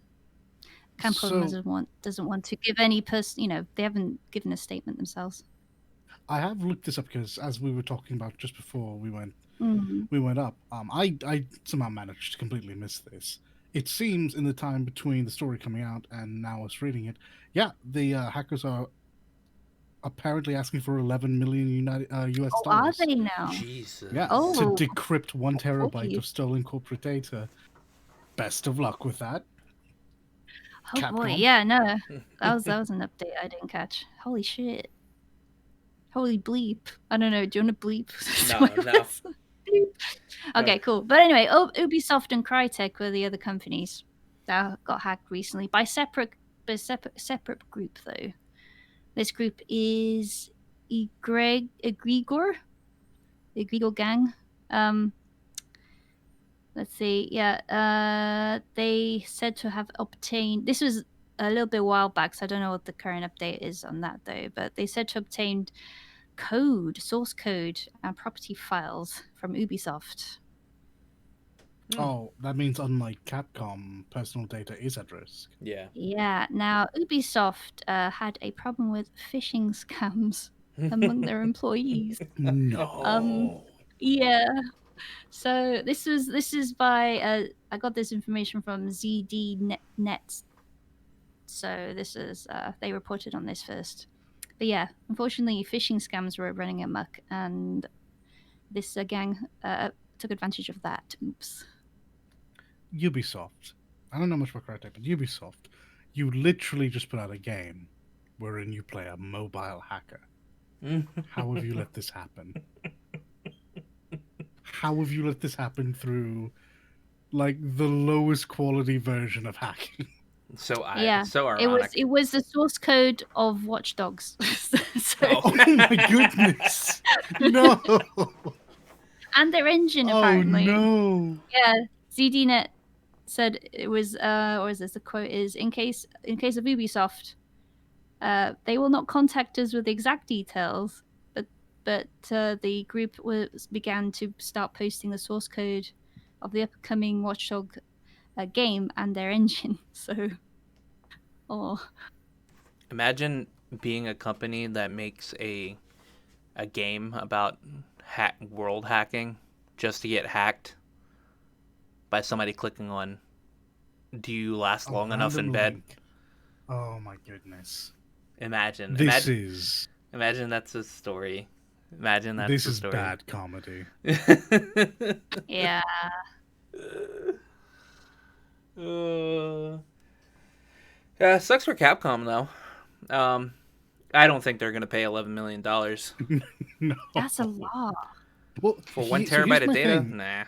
Capcom So doesn't want to give any they haven't given a statement themselves. I have looked this up because as we were talking about just before Mm-hmm. we went up, I somehow managed to completely miss this. It seems in the time between the story coming out and now us reading it, yeah, the hackers are apparently asking for 11 million US Oh, are dollars. they now? Yeah, Jesus. to Oh, decrypt 1 terabyte okay. of stolen corporate data. Best of luck with that, Oh boy, Capcom. yeah, no, that was an update I didn't catch. Holy shit! Holy bleep! I don't know. Do you want to bleep? No, no. Bleep. Go. Okay, cool. But anyway, Ubisoft and Crytek were the other companies that got hacked recently by separate group though. This group is Egregor gang. Let's see. Yeah, they said to have obtained. This was a little bit while back, so I don't know what the current update is on that though. But they said to obtain source code, and property files from Ubisoft. Hmm. Oh, that means unlike Capcom, personal data is at risk. Yeah. Yeah. Now, Ubisoft had a problem with phishing scams among their employees. Um, No. yeah. So this is by I got this information from ZDNet. So this is they reported on this first. But yeah, unfortunately, phishing scams were running amok, and this gang took advantage of that. Oops. Ubisoft. I don't know much about Crytek, but Ubisoft. You literally just put out a game wherein you play a mobile hacker. How have you let this happen? How have you let this happen through like the lowest quality version of hacking? Yeah, So ironic. it was the source code of Watch Dogs. So Oh. Oh my goodness. No. and their engine Oh apparently. no. Yeah, ZDNet said it was or is this the quote is in case of Ubisoft, they will not contact us with exact details, but the group began to start posting the source code of the upcoming Watchdog game and their engine. So, oh Imagine being a company that makes a game about world hacking just to get hacked by somebody clicking on "Do you last A long enough in random bed?" link. Oh my goodness. Imagine, This imagine, is imagine that's the story. Imagine that's this the is story. bad comedy. yeah, uh, yeah, sucks for Capcom though. I don't think they're gonna pay $11 million No. that's a lot. Well, for one so here's terabyte of my data. thing. Nah.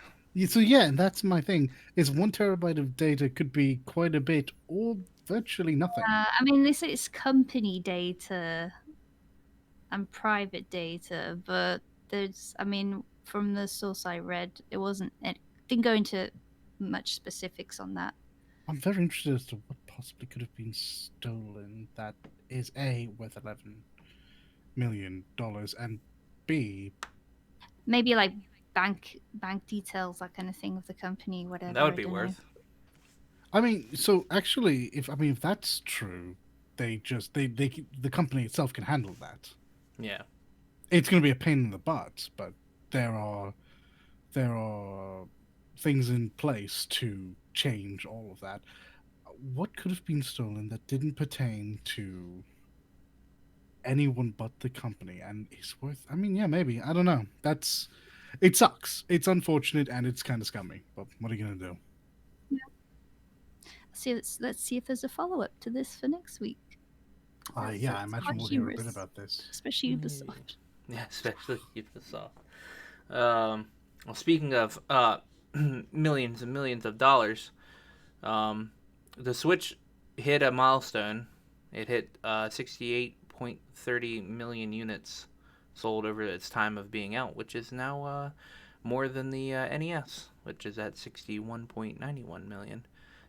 So yeah, and that's my thing. Is 1 terabyte of data could be quite a bit, or virtually nothing. I mean, they say it's company data and private data, but there's, I mean, from the source I read, it didn't go into much specifics on that. I'm very interested as to what possibly could have been stolen. That is A, worth $11 million, and B, Maybe like bank details, that kind of thing of the company, That whatever. would I be don't know. worth. I mean, so actually, if that's true, the company itself can handle that. Yeah. It's going to be a pain in the butt, but there are there are things in place to change all of that. What could have been stolen that didn't pertain to anyone but the company and is worth? I mean, yeah, maybe. I don't know. It sucks. It's unfortunate and it's kind of scummy. But what are you gonna do? Let's see if there's a follow up to this for next week. Yeah, I It's imagine quite we'll hear a bit humorous, about this. especially Ubisoft. Yeah, especially Ubisoft. Well, speaking of millions and millions of dollars, um, the Switch hit a milestone. It hit 68.30 million units sold over its time of being out, which is now more than the NES, which is at 61.91 million.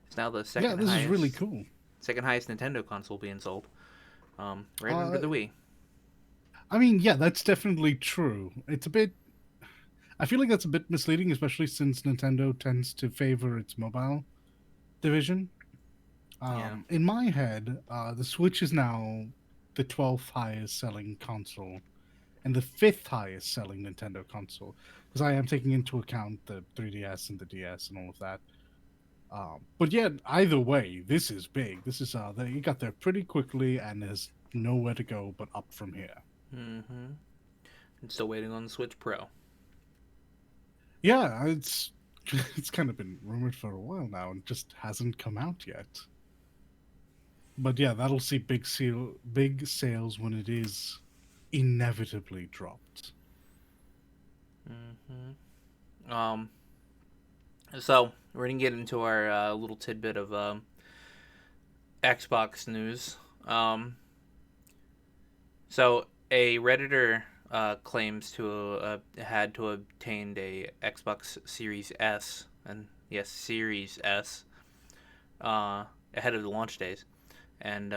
It's now the Yeah, this is really cool. second highest Nintendo console being sold, right under Uh, the Wii. I mean, yeah, that's definitely true. It's a bit. I feel like that's a bit misleading, especially since Nintendo tends to favor its mobile division. Yeah. In my head, the Switch is now the 12th highest selling console and the fifth highest selling Nintendo console, because I am taking into account the 3DS and the DS and all of that. But yeah, either way, this is big. This is they got there pretty quickly, and there's nowhere to go but up from here. Mm-hmm. I'm still waiting on the Switch Pro. Yeah, it's kind of been rumored for a while now and just hasn't come out yet. But yeah, that'll see big sales when it is inevitably dropped. Mm-hmm. So we're gonna get into our little tidbit of Xbox news. So a redditor claims to had to obtain a Xbox Series S, and yes, Series S, ahead of the launch days, and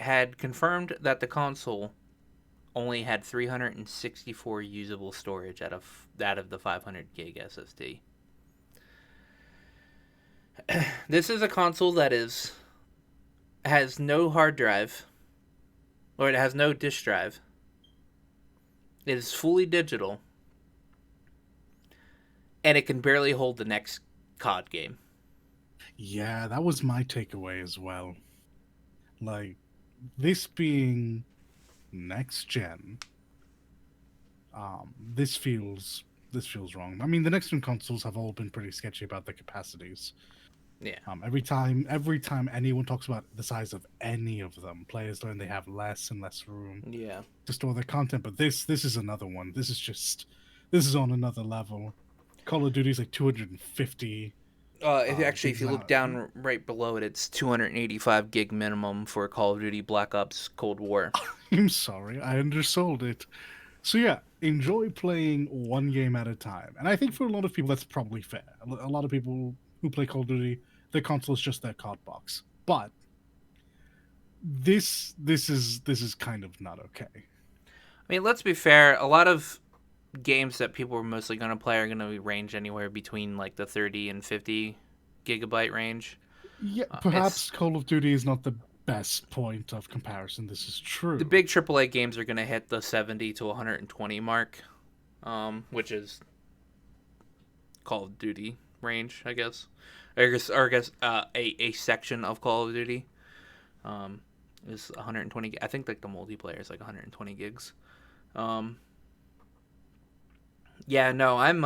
had confirmed that the console only had 364 usable storage out of the 500 gig SSD. This is a console that has no hard drive, or it has no disk drive. It is fully digital, and it can barely hold the next COD game. Yeah, that was my takeaway as well. Like, this being next gen, this feels wrong. I mean, the next gen consoles have all been pretty sketchy about their capacities. Yeah. Every time anyone talks about the size of any of them, players learn they have less and less room Yeah. to store their content. But this is another one. This is on another level. Call of Duty's like 250. If Gigs you look now. down right below it, it's 285 gig minimum for Call of Duty Black Ops Cold War. I'm sorry, I undersold it. So yeah, enjoy playing one game at a time. And I think for a lot of people that's probably fair. A lot of people who play Call of Duty, their console is just their COD box. But this is kind of not okay. I mean, let's be fair. A lot of games that people are mostly going to play are going to range anywhere between like the 30 and 50 gigabyte range. Yeah, It's perhaps Call of Duty is not the best point of comparison. This is true. the big AAA games are going to hit the 70 to 120 mark, which is Call of Duty range, I guess. A section of Call of Duty is 120. I think like the multiplayer is like 120 gigs. Yeah, no, I'm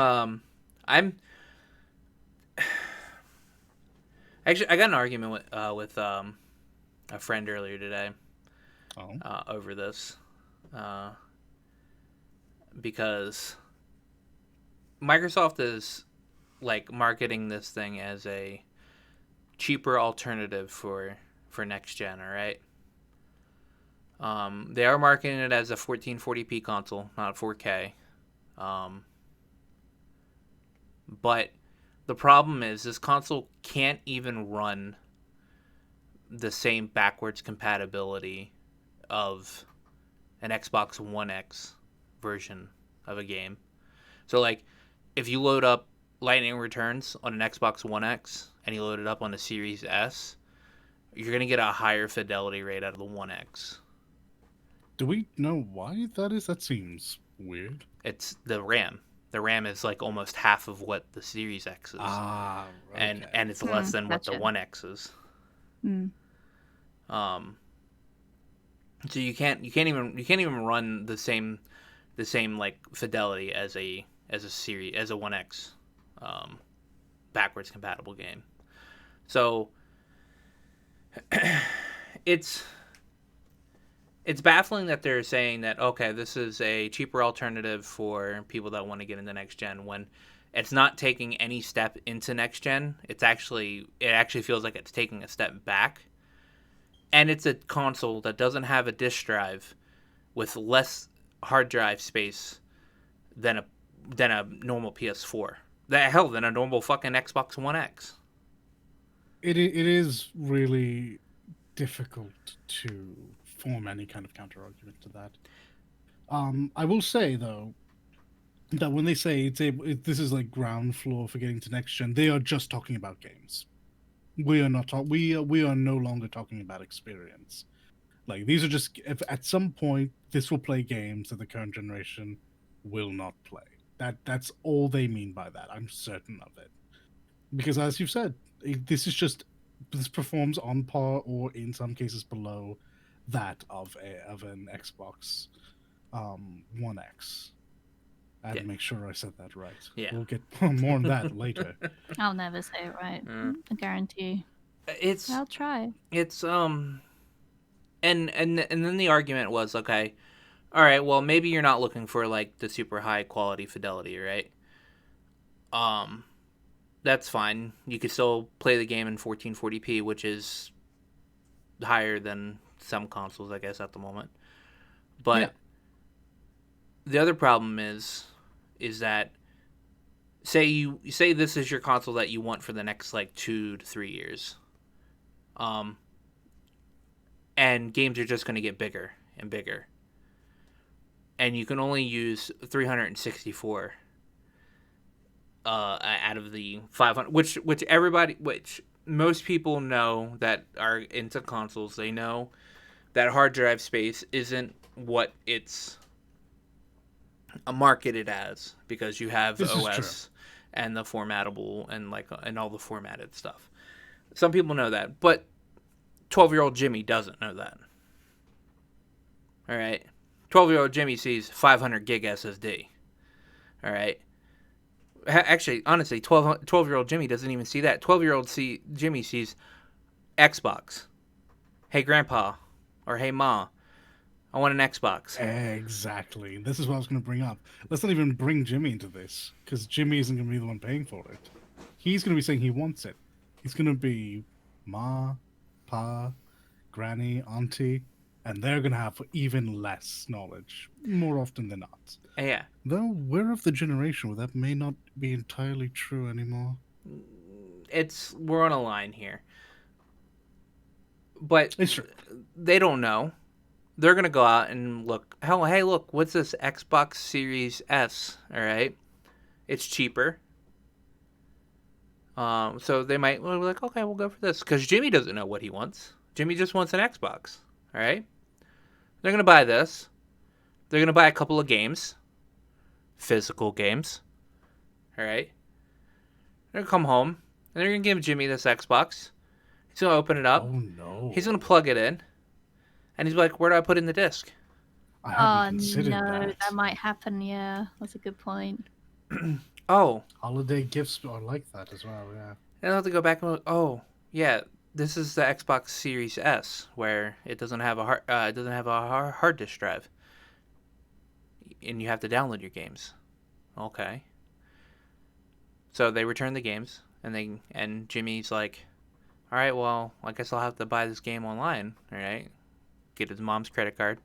actually I got an argument with a friend earlier today over this because Microsoft is like marketing this thing as a cheaper alternative for next gen, all right? They are marketing it as a 1440p console, not 4K. But the problem is this console can't even run the same backwards compatibility of an Xbox One X version of a game. So like if you load up Lightning Returns on an Xbox One X and you load it up on a Series S, you're going to get a higher fidelity rate out of the One X. Do we know why that is? That seems weird. It's the RAM. The RAM is like almost half of what the Series X is. Okay. And it's less than what the Gotcha. One X is. Mm. So you can't even run the same like fidelity as a One X backwards compatible game. So it's baffling that they're saying that okay, this is a cheaper alternative for people that want to get into next gen when it's not taking any step into next gen. It actually feels like it's taking a step back. And it's a console that doesn't have a disk drive with less hard drive space than a normal PS4. Than a normal fucking Xbox One X. It is really difficult to form any kind of counter argument to that. I will say though that when they say this is like ground floor for getting to next gen, they are just talking about games. We are not we are no longer talking about experience. Like these are just if at some point this will play games that the current generation will not play. That's all they mean by that. I'm certain of it. Because as you've said, this performs on par or in some cases below that of an Xbox One X. I had to make sure I said that right. Yeah. We'll get more on that later. I'll never say it right. I guarantee. It's I'll try. It's and then the argument was okay, all right, well maybe you're not looking for like the super high quality fidelity, right? That's fine. You could still play the game in 1440p, which is higher than some consoles, I guess, at the moment. But the other problem is that say this is your console that you want for the next like 2 to 3 years. And games are just going to get bigger and bigger. And you can only use 364. out of the 500, which most people know that are into consoles. They know that hard drive space isn't what it's marketed as, because you have This is true. OS and the formattable and all the formatted stuff. Some people know that, but 12-year-old Jimmy doesn't know that. All right, 12-year-old Jimmy sees 500 gig SSD. All right. Actually, honestly, 12-year-old Jimmy doesn't even see that. 12-year-old Jimmy sees Xbox. Hey, Grandpa, or hey, Ma, I want an Xbox. Exactly. This is what I was going to bring up. Let's not even bring Jimmy into this, because Jimmy isn't going to be the one paying for it. He's going to be saying he wants it. He's going to be Ma, Pa, Granny, Auntie, and they're going to have Oh, even less knowledge, more often than not. Yeah. Though we're of the generation where that may not be entirely true anymore. We're on a line here. But It's true. they don't know. They're going to go out and look. Hell, hey, look, what's this Xbox Series S? All right. It's cheaper. So they might be like, okay, we'll go for this. Because Jimmy doesn't know what he wants. Jimmy just wants an Xbox. All right. They're going to buy this. They're going to buy a couple of games. Physical games. All right. They're going to come home. And they're going to give Jimmy this Xbox. He's going to open it up. Oh, no. He's going to plug it in. And he's like, where do I put in the disc? I Oh hadn't considered no, that. that might happen. Yeah, that's a good point. Oh. Holiday gifts are like that as well, yeah. And I'll have to go back and look. Oh, yeah. This is the Xbox Series S, where it doesn't have a hard disk drive, and you have to download your games. Okay. So they return the games, and Jimmy's like, all right, well, I guess I'll have to buy this game online. All right. Get his mom's credit card.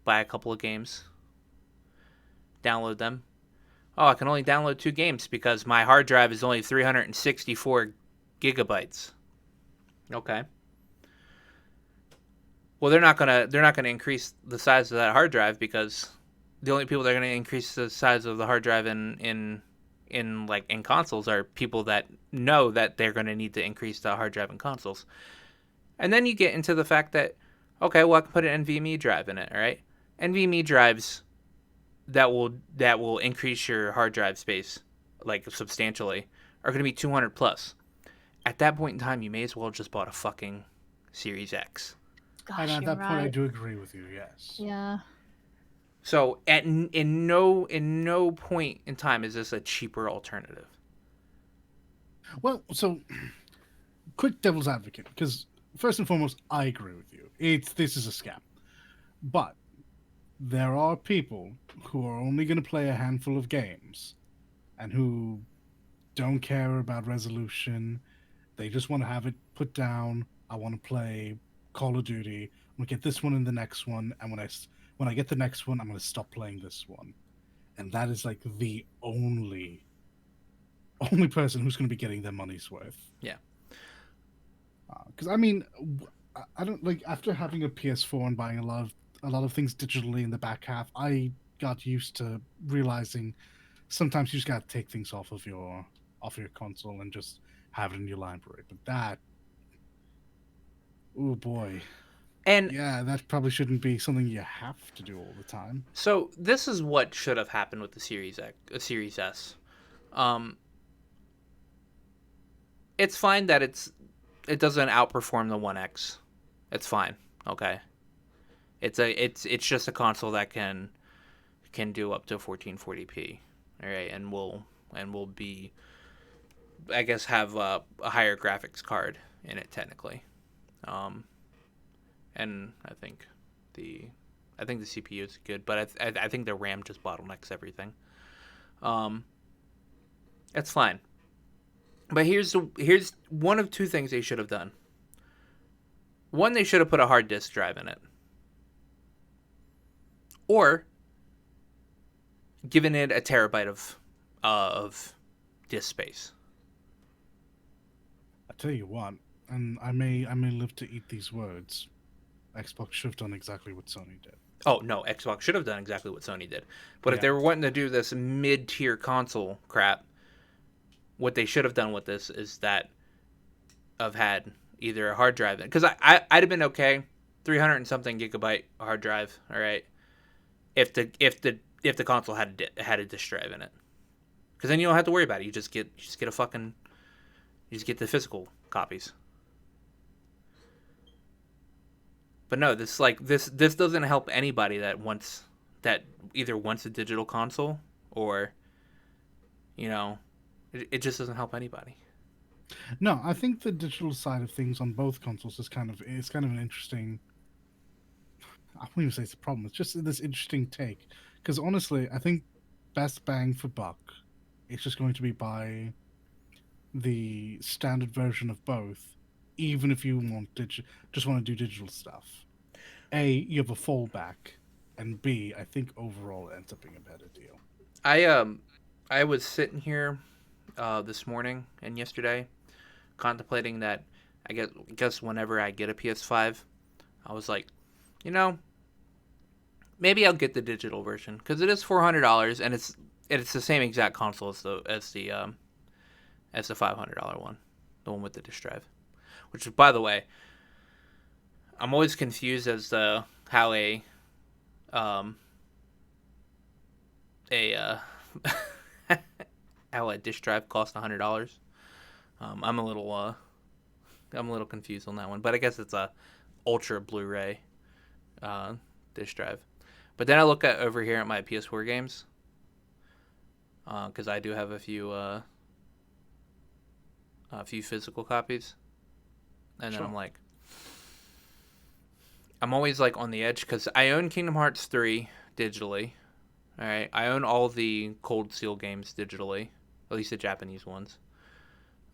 Buy a couple of games. Download them. Oh, I can only download 2 games because my hard drive is only 364 gigabytes. Okay. Well, they're not gonna increase the size of that hard drive, because the only people that are gonna increase the size of the hard drive in consoles are people that know that they're gonna need to increase the hard drive in consoles. And then you get into the fact that, okay, well, I can put an NVMe drive in it. All right, NVMe drives that will increase your hard drive space substantially are going to be 200 plus. At that point in time, you may as well just bought a fucking Series X. Gosh, And at you're that point, I right. do agree with you, yes. Yeah. So in no point in time is this a cheaper alternative. Well, so, quick devil's advocate, because first and foremost, I agree with you. This is a scam. But there are people who are only going to play a handful of games and who don't care about resolution. They just want to have it put down. I want to play Call of Duty. I'm going to get this one and the next one. And when I get the next one, I'm going to stop playing this one. And that is like the only person who's going to be getting their money's worth. Yeah. Because I mean, I don't like, after having a PS4 and buying a lot of things digitally in the back half, I got used to realizing sometimes you just got to take things off of your console and just have it in your library. But that, oh boy, And yeah, that probably shouldn't be something you have to do all the time. so this is what should have happened with the Series S. It's fine that it doesn't outperform the One X. It's fine. Okay. It's just a console that can do up to 1440p. All right, and will be, I guess, have a higher graphics card in it technically. And I think the CPU is good, but I think the RAM just bottlenecks everything. It's fine. But here's one of 2 things they should have done. One, they should have put a hard disk drive in it, or given it a terabyte of disk space. I tell you what, and I may live to eat these words. Xbox should have done exactly what Sony did. Oh, no, Xbox should have done exactly what Sony did. But if Yeah. they were wanting to do this mid-tier console crap, what they should have done with this is that I've had either a hard drive, because I'd have been okay, 300 and something gigabyte hard drive, all right, if the console had a disk drive in it, because then you don't have to worry about it. You just get the physical copies. But no, this doesn't help anybody that either wants a digital console or, it just doesn't help anybody. No, I think the digital side of things on both consoles is kind of an interesting. I wouldn't even say it's a problem. It's just this interesting take, because honestly, I think best bang for buck is just going to be buy the standard version of both, even if you just want to do digital stuff. A, you have a fallback, and B, I think overall it ends up being a better deal. I was sitting here this morning and yesterday contemplating that I guess whenever I get a PS5, I was like, maybe I'll get the digital version because it is $400 and it's the same exact console as the $500 one, the one with the disk drive. Which, by the way, I'm always confused as to how a how a disk drive costs $100. I'm a little confused on that one, but I guess it's a Ultra Blu-ray disk drive. But then I look at over here at my PS4 games because I do have a few physical copies, and then Sure. I'm always like on the edge because I own Kingdom Hearts 3 digitally. All right, I own all the Cold Seal games digitally, at least the Japanese ones.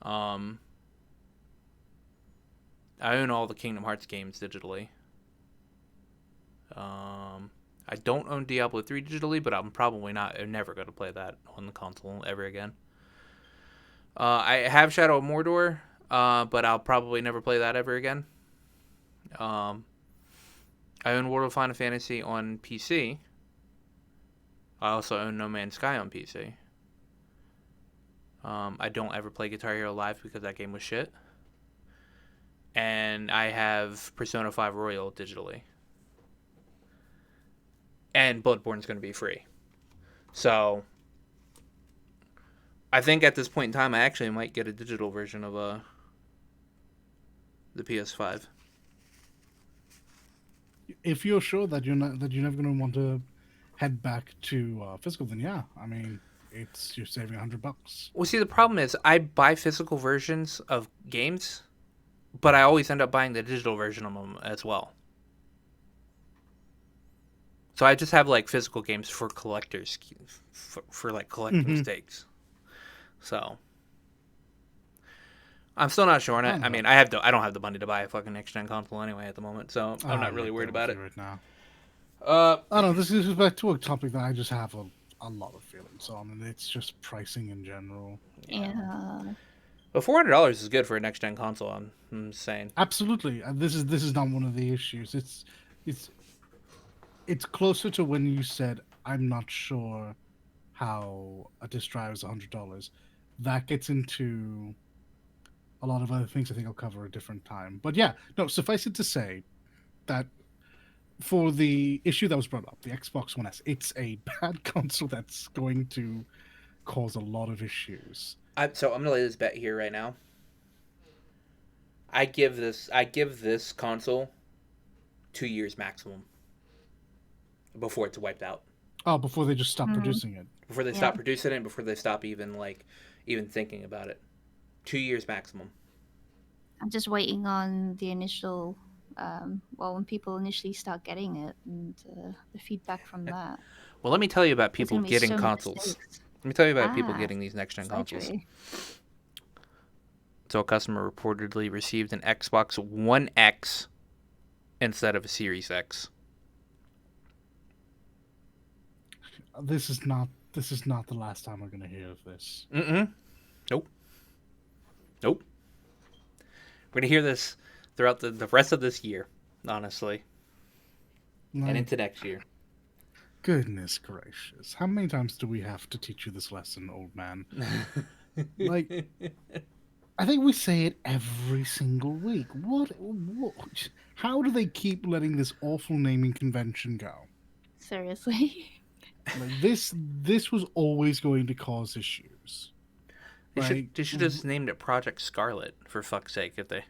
I own all the Kingdom Hearts games digitally. I don't own Diablo 3 digitally, but I'm never going to play that on the console ever again. I have Shadow of Mordor, but I'll probably never play that ever again. I own World of Final Fantasy on PC. I also own No Man's Sky on PC. I don't ever play Guitar Hero Live because that game was shit. And I have Persona 5 Royal digitally. And Bloodborne's going to be free. So, I think at this point in time, I actually might get a digital version of the PS5. If you're sure that you're never going to want to head back to physical, then yeah, I mean, you're saving $100. Well, see, the problem is I buy physical versions of games, but I always end up buying the digital version of them as well. So I just have like physical games for collectors, for like collecting stakes. So I'm still not sure on it. I mean, I don't have the money to buy a fucking next gen console anyway at the moment, so I'm not really worried about it right now. I don't know. This is back to a topic that I just have a lot of feelings on, and it's just pricing in general. Yeah. But $400 is good for a next gen console. I'm saying. Absolutely, this is not one of the issues. It's closer to when you said I'm not sure how a disk drive is $100. That gets into a lot of other things I think I'll cover a different time. But yeah, no, suffice it to say that for the issue that was brought up, the Xbox One S, it's a bad console that's going to cause a lot of issues. So I'm gonna lay this bet here right now. I give this console 2 years maximum before it's wiped out. Oh, before they just stop producing it. Before they stop producing it, before they stop even thinking about it. 2 years maximum. I'm just waiting on the initial, when people initially start getting it and the feedback from that. Well, let me tell you about people getting consoles. Let me tell you about people getting these next-gen consoles. So a customer reportedly received an Xbox One X instead of a Series X. This is not the last time we're going to hear of this. Nope. We're going to hear this throughout the rest of this year. honestly, and Like, into next year. goodness gracious. How many times do we have to teach you this lesson, old man? Like, I think we say it every single week. What? How do they keep letting this awful naming convention go? Seriously. Like this was always going to cause issues. Like They should have just named it Project Scarlet, for fuck's sake, if they.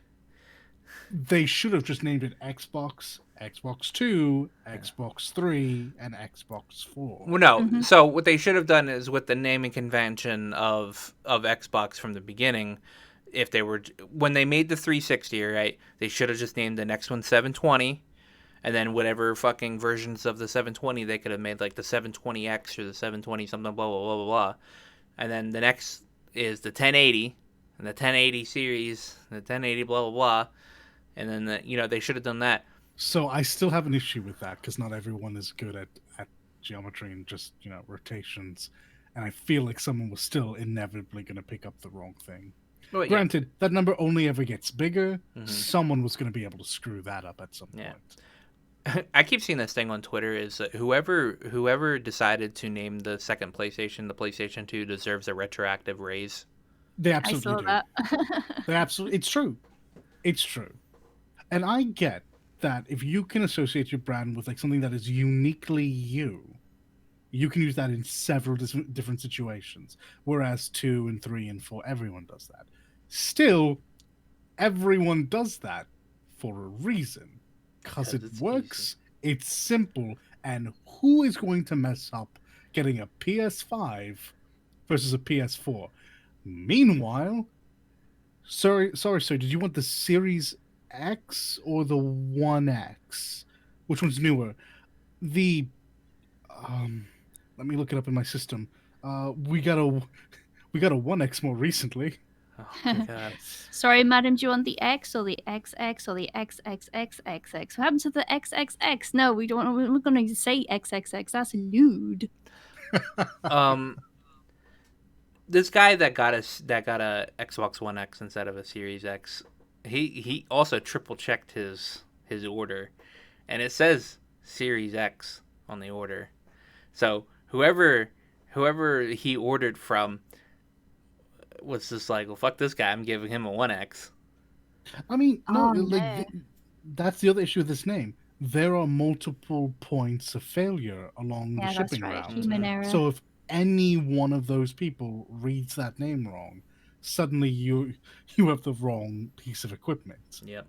they should have just named it Xbox, Xbox 2, Xbox 3, and Xbox 4. Well, no. Mhm. So what they should have done is with the naming convention of Xbox from the beginning, if they were when they made the 360, right, they should have just named the next one 720, and then whatever fucking versions of the 720 they could have made, like the 720X or the 720 something, blah blah blah blah blah, and then the next is the 1080 and the 1080 series, the 1080 blah blah blah, and then they should have done that. So I still have an issue with that because not everyone is good at geometry and just rotations, and I feel like someone was still inevitably going to pick up the wrong thing. Oh, yeah. Granted, that number only ever gets bigger. Mhm. Someone was going to be able to screw that up at some Yeah. point. I keep seeing this thing on Twitter is that whoever decided to name the second PlayStation the PlayStation 2 deserves a retroactive raise. They I absolutely saw do. that. They absolutely. It's true. It's true. And I get that if you can associate your brand with like something that is uniquely you, you can use that in several different situations. Whereas 2 and 3 and 4, everyone does that. Still, everyone does that for a reason. Because 'Cause it it's works, it's simple, and who is going to mess up getting a PS5 versus a PS4? Meanwhile, sorry, sir, did you want the Series X or the One X? Which one's newer? The let me look it up in my system. We got a One X more recently. Oh my god. Sorry, madam, do you want the X or the XX or the XXXXX? What happened to the XXX? No, we don't. We're not going to say XXX. That's lewd. This guy that got a Xbox One X instead of a Series X, he also triple checked his order, and it says Series X on the order. So whoever he ordered from was just like, well, fuck this guy, I'm giving him a One X. I mean, no, Oh, like no. that's the other issue with this name. There are multiple points of failure along the Yeah, that's shipping right. route. Human error. So if any one of those people reads that name wrong, suddenly you have the wrong piece of equipment. Yep.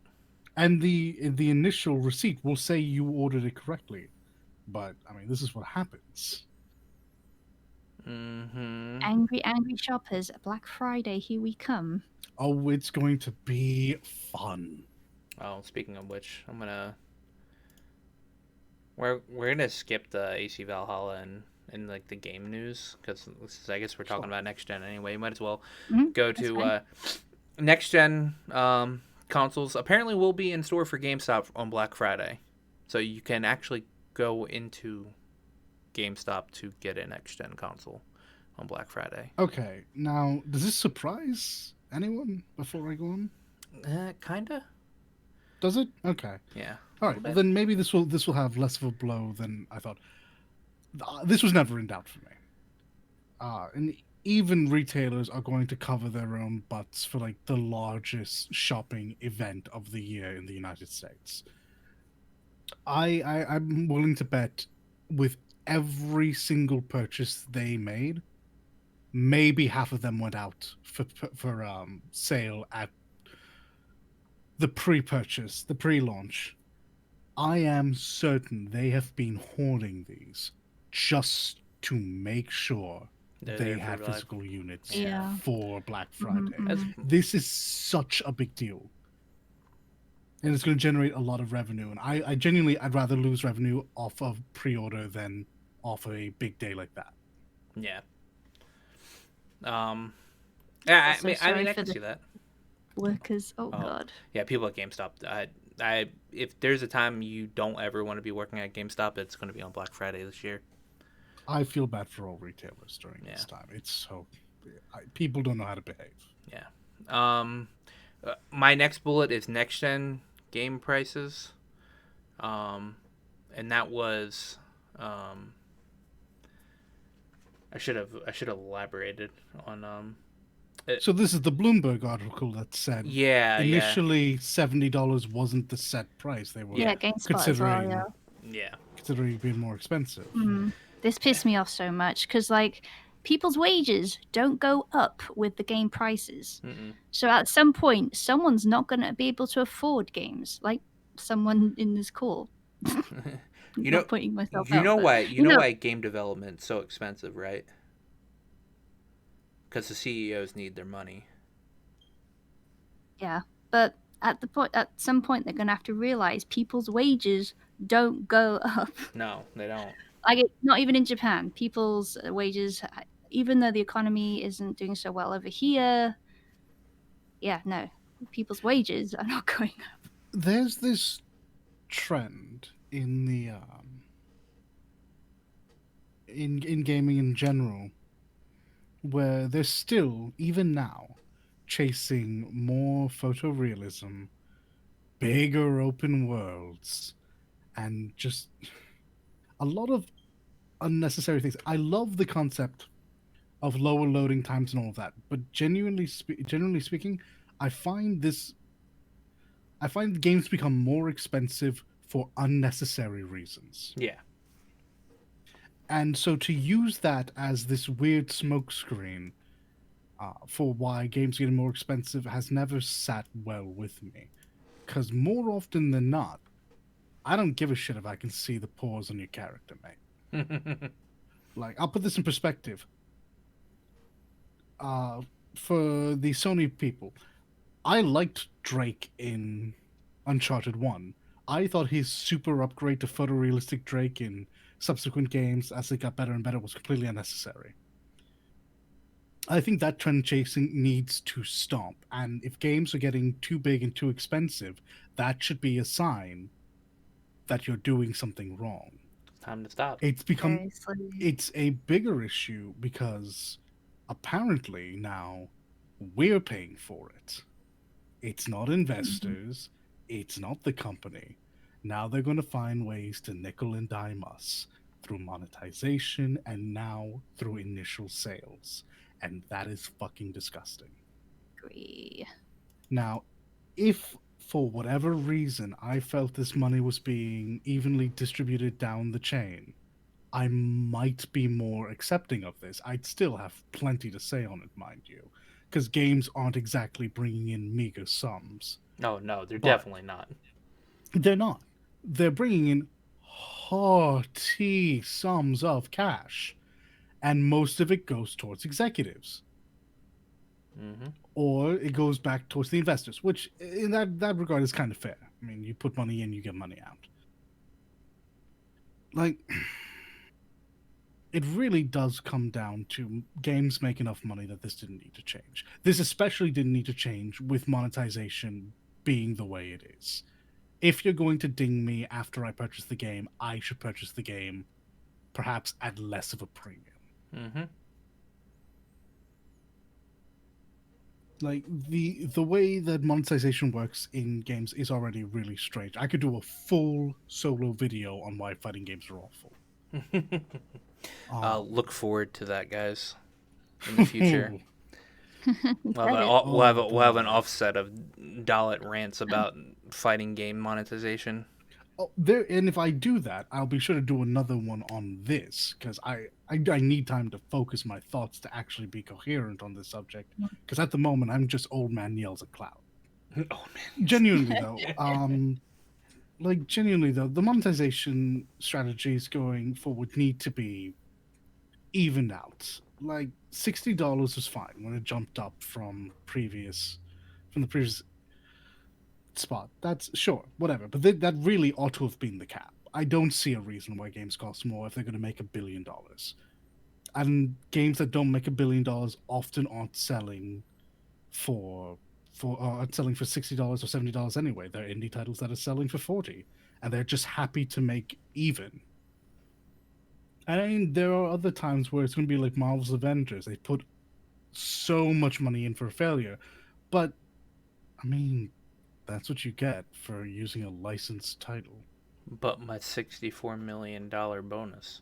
And the initial receipt will say you ordered it correctly. But I mean, this is what happens. Mm-hmm. Angry shoppers. Black Friday, here we come. Oh, it's going to be fun. Oh, speaking of which, we're gonna skip the AC Valhalla and like the game news because I guess we're talking about next gen anyway. Might as well go that's to next gen consoles. Apparently, will be in store for GameStop on Black Friday, so you can actually go into GameStop to get a next gen console on Black Friday. Okay, now does this surprise anyone before I go on? Kinda. Does it? Okay. Yeah. All right. Well, then maybe this will have less of a blow than I thought. This was never in doubt for me. And even retailers are going to cover their own butts for like the largest shopping event of the year in the United States. I'm willing to bet with every single purchase they made, maybe half of them went out for sale at the pre-purchase, the pre-launch. I am certain they have been hoarding these just to make sure they had physical units for Black Friday. This is such a big deal. And it's going to generate a lot of revenue. And I genuinely, I'd rather lose revenue off of pre-order than off a big day like that. Yeah. Yeah, Also, I sorry can for see that. Workers. Oh God. Yeah, people at GameStop. If there's a time you don't ever want to be working at GameStop, it's going to be on Black Friday this year. I feel bad for all retailers during this time. It's so people don't know how to behave. Yeah. My next bullet is next gen game prices. um, and that was um, I should have elaborated on it, So this is the Bloomberg article that said yeah, initially $70 wasn't the set price. They were yeah, Yeah, GameSpot as well. Yeah. considering yeah. considering being more expensive. This pissed me off so much because like people's wages don't go up with the game prices. Mm-mm. So at some point, someone's not going to be able to afford games. Like someone in this call. You know, Not putting myself you out, know but why you know why game development's so expensive, right? Because the CEOs need their money. yeah. But at some point, they're going to have to realize people's wages don't go up. No, they don't. Like not even in Japan, people's wages, even though the economy isn't doing so well over here, yeah, no, people's wages are not going up. There's this trend in the in gaming in general where they're still even now chasing more photorealism, bigger open worlds, and just a lot of unnecessary things. I love the concept of lower loading times and all of that, but generally speaking, I find this I find games become more expensive for unnecessary reasons. Yeah. And so to use that as this weird smokescreen for why games are getting more expensive has never sat well with me. Because more often than not, I don't give a shit if I can see the pores on your character, mate. Like, I'll put this in perspective. For the Sony people, I liked Drake in Uncharted 1. I thought his super upgrade to photorealistic Drake in subsequent games as it got better and better was completely unnecessary. I think that trend chasing needs to stop. And if games are getting too big and too expensive, that should be a sign that you're doing something wrong. Time to stop. It's a bigger issue because apparently now we're paying for it. It's not investors, it's not the company. Now they're going to find ways to nickel and dime us through monetization and now through initial sales. And that is fucking disgusting. Agree. Now, if for whatever reason I felt this money was being evenly distributed down the chain, I might be more accepting of this. I'd still have plenty to say on it, mind you, because games aren't exactly bringing in meager sums. No, they're But definitely not. they're not. They're bringing in hearty sums of cash, and most of it goes towards executives. Mm-hmm. Or it goes back towards the investors, which in that regard is kind of fair. I mean, you put money in, you get money out. Like, it really does come down to games make enough money that this didn't need to change. This especially didn't need to change with monetization being the way it is. If you're going to ding me after I purchase the game, I should purchase the game perhaps at less of a premium. Mm-hmm. Like the way that monetization works in games is already really strange. I could do a full solo video on why fighting games are awful. Look forward to that, guys, in the future. We'll have an offset of Dalit rants about fighting game monetization. Oh, there, and if I do that, I'll be sure to do another one on this because I need time to focus my thoughts to actually be coherent on this subject. Because at the moment, I'm just old man yells at cloud. Oh man, Genuinely though, the monetization strategies going forward need to be evened out. Like $60 was fine when it jumped up from the previous spot. That's sure, whatever. But that really ought to have been the cap. I don't see a reason why games cost more if they're going to make $1 billion. And games that don't make $1 billion often aren't selling for $60 or $70 anyway. They're indie titles that are selling for 40, and they're just happy to make even. And I mean, there are other times where it's going to be like Marvel's Avengers. They put so much money in for a failure, but I mean, that's what you get for using a licensed title. But my $64 million bonus.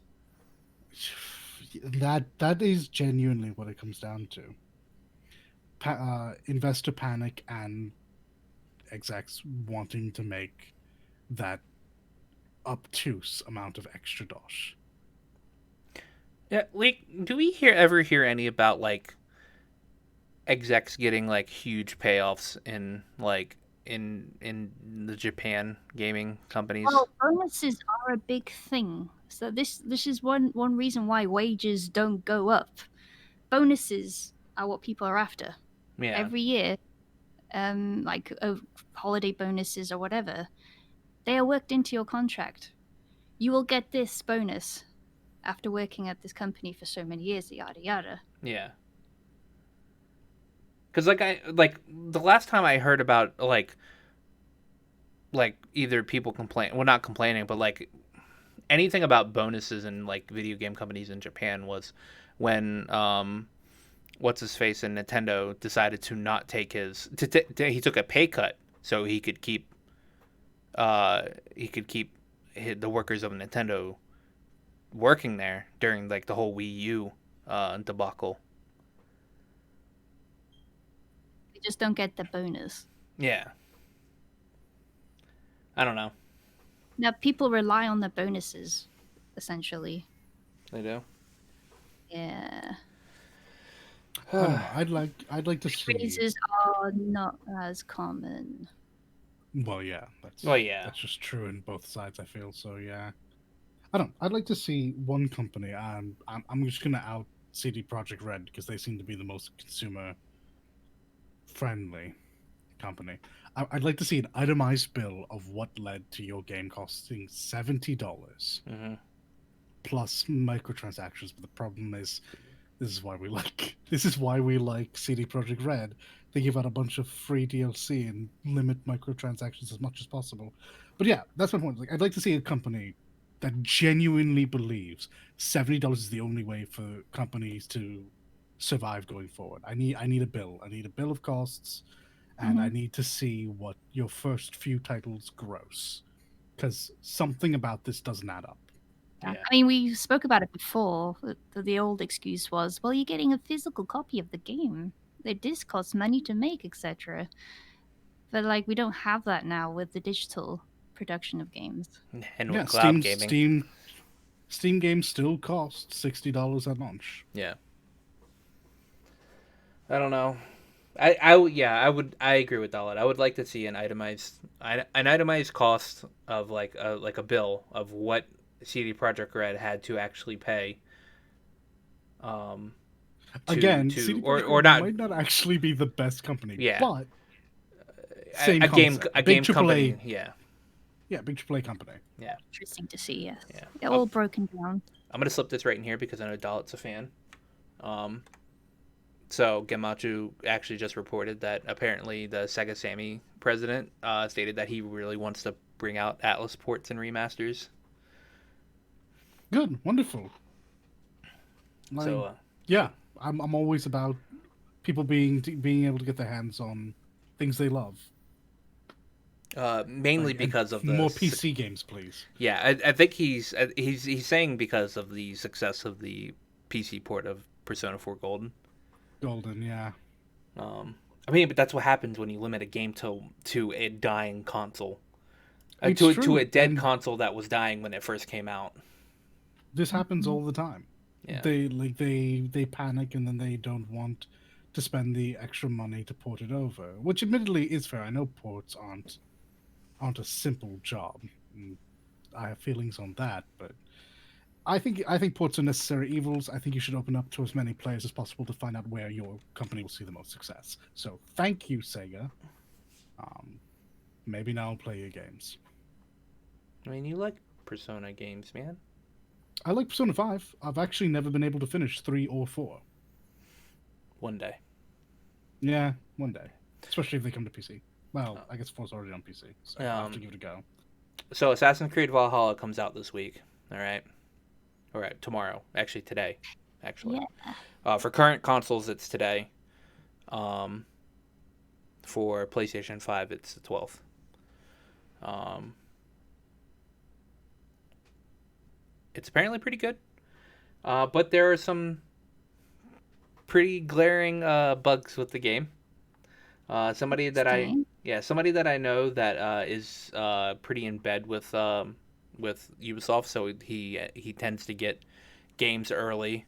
That is genuinely what it comes down to. Investor panic and execs wanting to make that obtuse amount of extra dosh. Yeah, like, do we ever hear any about like execs getting like huge payoffs in like in the Japan gaming companies? Well, bonuses are a big thing. So this is one reason why wages don't go up. Bonuses are what people are after Yeah, every year. Like holiday bonuses or whatever, they are worked into your contract. You will get this bonus after working at this company for so many years, yada yada. yeah. Because like the last time I heard about like either people complain, well, not complaining, but like anything about bonuses in like video game companies in Japan was when what's his face in Nintendo decided to not take he took a pay cut so he could keep the workers of Nintendo working there during like the whole Wii U debacle. You just don't get the bonus. Yeah. I don't know. Now people rely on the bonuses, essentially. They do. Yeah. I don't know. I'd like to see. Raises are not as common. Well, yeah, that's just true in both sides. I feel so. Yeah, I don't. I'd like to see one company, and I'm just gonna out CD Projekt Red because they seem to be the most consumer friendly company. I'd like to see an itemized bill of what led to your game costing $70 Mm-hmm. plus microtransactions. But the problem is, this is why we like CD Projekt Red. They give out a bunch of free DLC and limit microtransactions as much as possible. But yeah, that's my point. Like, I'd like to see a company that genuinely believes $70 is the only way for companies to survive going forward. I need a bill. I need a bill of costs, and I need to see what your first few titles gross, because something about this doesn't add up. Yeah. I mean, we spoke about it before. The old excuse was, well, you're getting a physical copy of the game. The disc costs money to make, etc. But like, we don't have that now with the digital production of games. And Yeah, with cloud gaming. Steam games still cost $60 at launch. Yeah. I don't know. I agree with all that. I would like to see an itemized cost of like a bill of what CD Projekt Red had to actually pay. Again, to CD or Projekt not. might not actually be the best company, Yeah. but same a game concept. a Big game AAA, company. Yeah. Yeah, big AAA company. Yeah. Interesting to see, yes. Yeah. They're all broken down. I'm gonna slip this right in here because I know Dalit a fan. So Gemachu actually just reported that apparently the Sega Sammy president stated that he really wants to bring out Atlas ports and remasters. Good, wonderful. Like, So yeah, I'm always about people being able to get their hands on things they love. mainly Like, because of the more PC games, please. Yeah, I think he's saying because of the success of the PC port of Persona 4 Golden. Golden, yeah. I mean, but that's what happens when you limit a game to a dying console, It's to true, a dead and console that was dying when it first came out. this happens all the time. Yeah. They panic and then they don't want to spend the extra money to port it over, which admittedly is fair. I know ports aren't a simple job. I have feelings on that, but I think ports are necessary evils. I think you should open up to as many players as possible to find out where your company will see the most success. So thank you, Sega. Maybe now I'll play your games. I mean, you like Persona games, man. I like Persona 5. I've actually never been able to finish 3 or 4. One day. Yeah, one day. Especially if they come to PC. Well, I guess 4's already on PC, so I'll have to give it a go. So Assassin's Creed Valhalla comes out this week. All right, tomorrow. Actually, today. Actually, for current consoles, it's today. For PlayStation 5, it's the 12th. it's apparently pretty good. But there are some pretty glaring bugs with the game. Interesting. Somebody that I know that is pretty in bed with Ubisoft, so he tends to get games early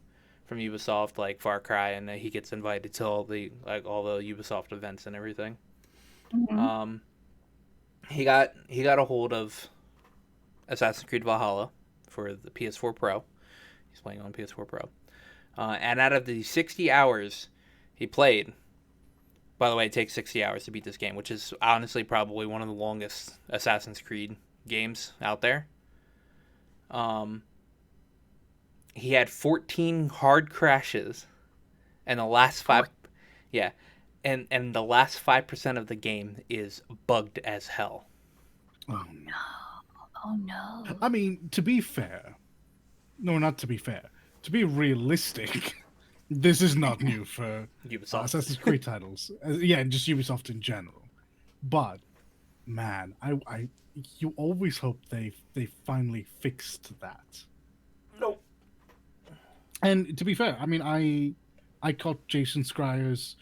from Ubisoft, like Far Cry, and he gets invited to all the Ubisoft events and everything. Mhm. Um, he got a hold of Assassin's Creed Valhalla for the PS4 Pro. He's playing on PS4 Pro, and out of the 60 hours he played, by the way, it takes 60 hours to beat this game, which is honestly probably one of the longest Assassin's Creed games out there. Um, he had 14 hard crashes, and the last five, yeah, and the last 5% of the game is bugged as hell. Oh no. Oh no. I mean, to be fair, no, not to be fair, to be realistic, this is not new for Ubisoft. Assassin's Creed titles. Yeah, just Ubisoft in general. But man, you always hope they finally fixed that. Nope. And to be fair, I mean, I caught Jason Schreier's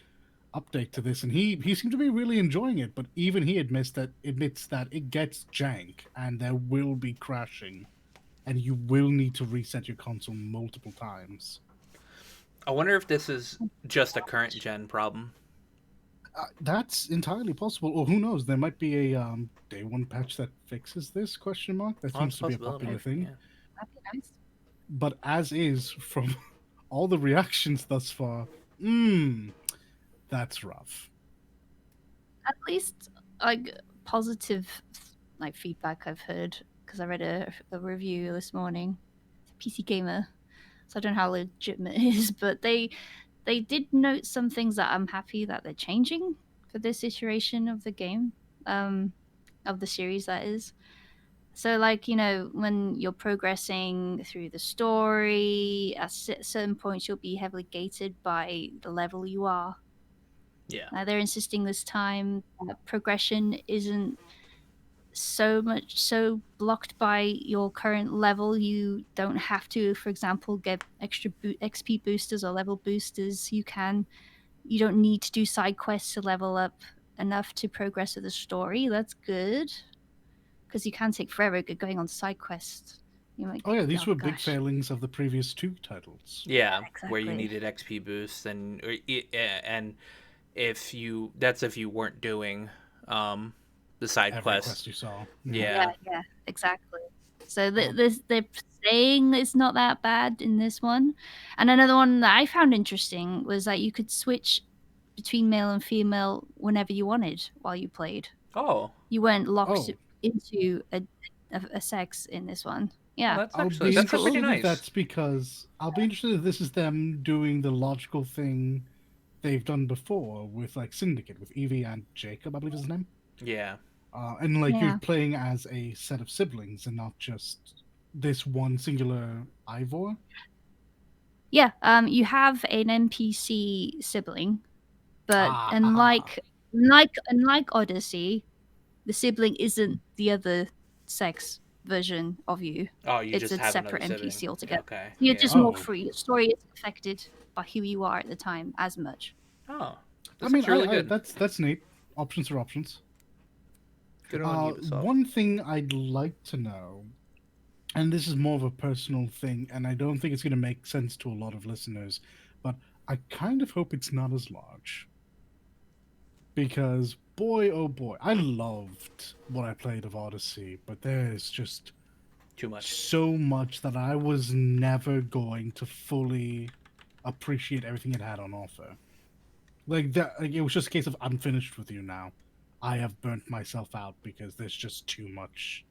update to this, and he seemed to be really enjoying it. But even he admits that it gets jank, and there will be crashing, and you will need to reset your console multiple times. I wonder if this is just a current gen problem. That's entirely possible, or who knows? There might be a day one patch that fixes this question mark. That Oh, that's seems a to be a possibility. popular thing. Yeah. That'd be nice. But as is from all the reactions thus far, that's rough. At least like positive like feedback I've heard because I read a review this morning. It's a PC Gamer, so I don't know how legitimate it is, but they did note some things that I'm happy that they're changing for this iteration of the game, of the series that is. So, like, when you're progressing through the story, at certain points you'll be heavily gated by the level you are. Yeah. They're insisting this time that progression isn't so blocked by your current level. You don't have to, for example, get extra XP boosters or level boosters. You don't need to do side quests to level up enough to progress with the story. That's good because you can take forever going on side quests. You might, Oh yeah, these oh were big gosh, failings of the previous two titles. Yeah, where you exactly. needed XP boosts and if you weren't doing um the side Every quests. quest you saw. Yeah. Yeah, Yeah. yeah, exactly. So Um, they're saying it's not that bad in this one. And another one that I found interesting was that you could switch between male and female whenever you wanted while you played. Oh. You weren't locked oh, into a sex in this one. Oh, Yeah. that's pretty interested if nice. that's because I'll be interested if this is them doing the logical thing they've done before with like Syndicate with Evie and Jacob, I believe is his name. Yeah. And like you're Yeah. playing as a set of siblings and not just this one singular Ivor. Yeah, you have an NPC sibling, but Ah. unlike Odyssey, the sibling isn't the other sex version of you. Oh, you It's just a have another separate sibling. NPC altogether. Okay. You're Yeah. just more Oh. free. Your story isn't affected by who you are at the time as much. Oh. I That's mean, actually really good. that's neat. Options are options. Good on Ubisoft. One thing I'd like to know, and this is more of a personal thing, and I don't think it's going to make sense to a lot of listeners, but I kind of hope it's not as large. Because, boy, oh boy, I loved what I played of Odyssey, but there's just Too much. so much that I was never going to fully appreciate everything it had on offer. Like that, like, it was just a case of I'm finished with you now. I have burnt myself out because there's just too much.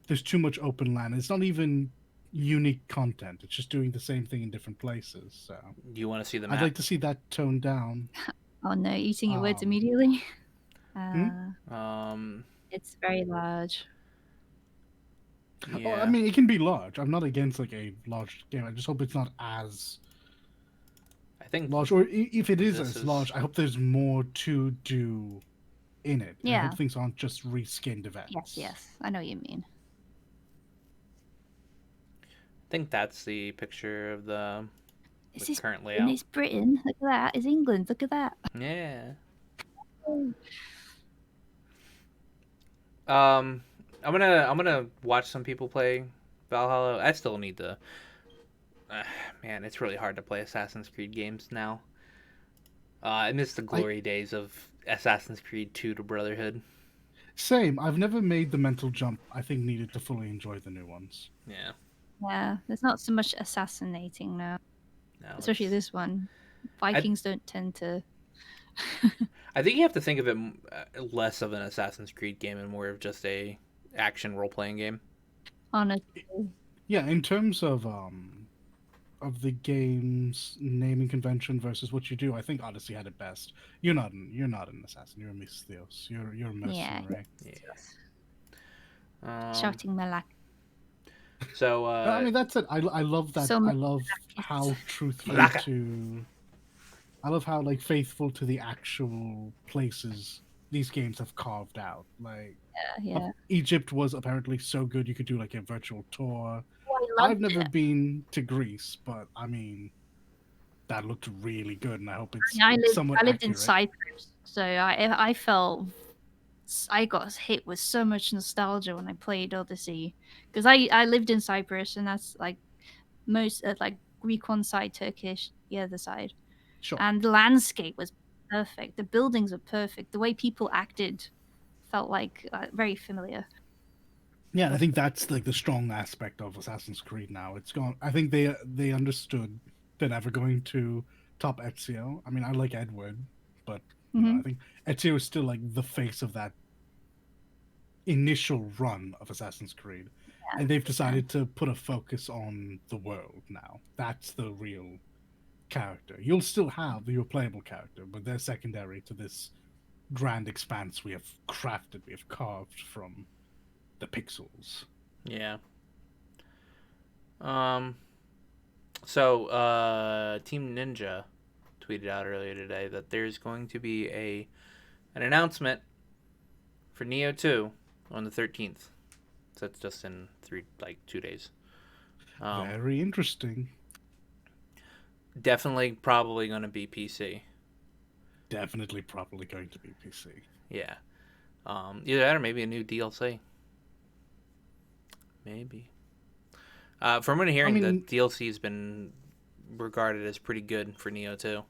There's too much open land. It's not even unique content. It's just doing the same thing in different places. So Do you want to see the I'd map? like to see that toned down. Oh no, eating your words Um, immediately. hmm? Um. It's very large. Oh, I Yeah. mean, it can be large. I'm not against like a large game. I just hope it's not as I think large, or if it is this as is. large, I hope there's more to do in it. I Yeah. hope things aren't just reskinned events. Yes, yes. I know what you mean. think that's the picture of the Is this current Britain? layout. It's Britain. Look at that. It's England. Look at that. Yeah. Oh. I'm gonna watch some people play Valhalla. I still need to. Man, it's really hard to play Assassin's Creed games now. I miss the glory days of Assassin's Creed 2 to Brotherhood. Same. I've never made the mental jump I think needed to fully enjoy the new ones. Yeah. Yeah, there's not so much assassinating now, No, especially it's- this one. Vikings don't tend to. I think you have to think of it less of an Assassin's Creed game and more of just a action role playing game. Honestly, Yeah, in terms of the game's naming convention versus what you do, I think Odyssey had it best. You're not an assassin. You're a Misthios. You're a yeah. mercenary. Yeah. Shouting Malak. So I mean, that's it. I love that. So I many love Malakis. how truthful Malaka. to. I love how like faithful to the actual places these games have carved out. Like Yeah. Egypt was apparently so good you could do like a virtual tour. Oh, I I've loved never it. been to Greece, but I mean, that looked really good, and I hope it's I somewhat lived in accurate. Cyprus, so I felt I got hit with so much nostalgia when I played Odyssey, because I lived in Cyprus, and that's like most like Greek one side, Turkish the other side, Sure. and the landscape was perfect. The buildings were perfect. The way people acted felt like very familiar. Yeah, I think that's like the strong aspect of Assassin's Creed now. It's gone. I think they understood they're never going to top Ezio. I mean, I like Edward, but I think Ezio is still like the face of that initial run of Assassin's Creed, and they've decided to put a focus on the world now. That's the real character. You'll still have your playable character, but they're secondary to this grand expanse we have crafted, we have carved from the pixels. Yeah. So Team Ninja tweeted out earlier today that there's going to be an announcement for Neo 2 on the 13th. So it's just in 2 days. Very interesting. Definitely probably going to be PC. Definitely probably going to be PC. Yeah. Either that or maybe a new DLC. Maybe. From what I'm hearing, the DLC has been regarded as pretty good for Neo 2.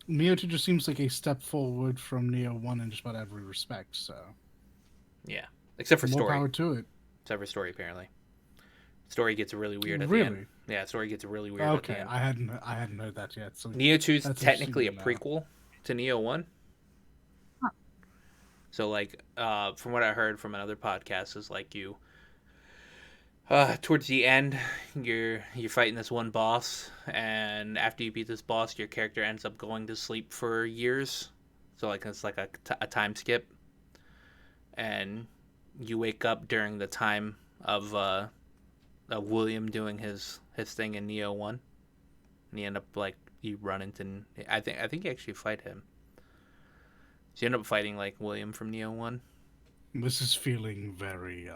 Neo 2 just seems like a step forward from Neo 1 in just about every respect, so... Yeah. Except for more story. More power to it. Except for story, apparently. Story gets really weird at the end. Yeah, story gets really weird at the end. I hadn't heard that yet. So Neo 2 is technically a prequel to Neo 1. Huh. So, from what I heard from another podcast, is like you... towards the end, you're fighting this one boss, and after you beat this boss, your character ends up going to sleep for years. So, it's like a time skip. And you wake up during the time of William doing his thing in Neo 1. And you end up, you run into... I think you actually fight him. So you end up fighting, William from Neo 1. This is feeling very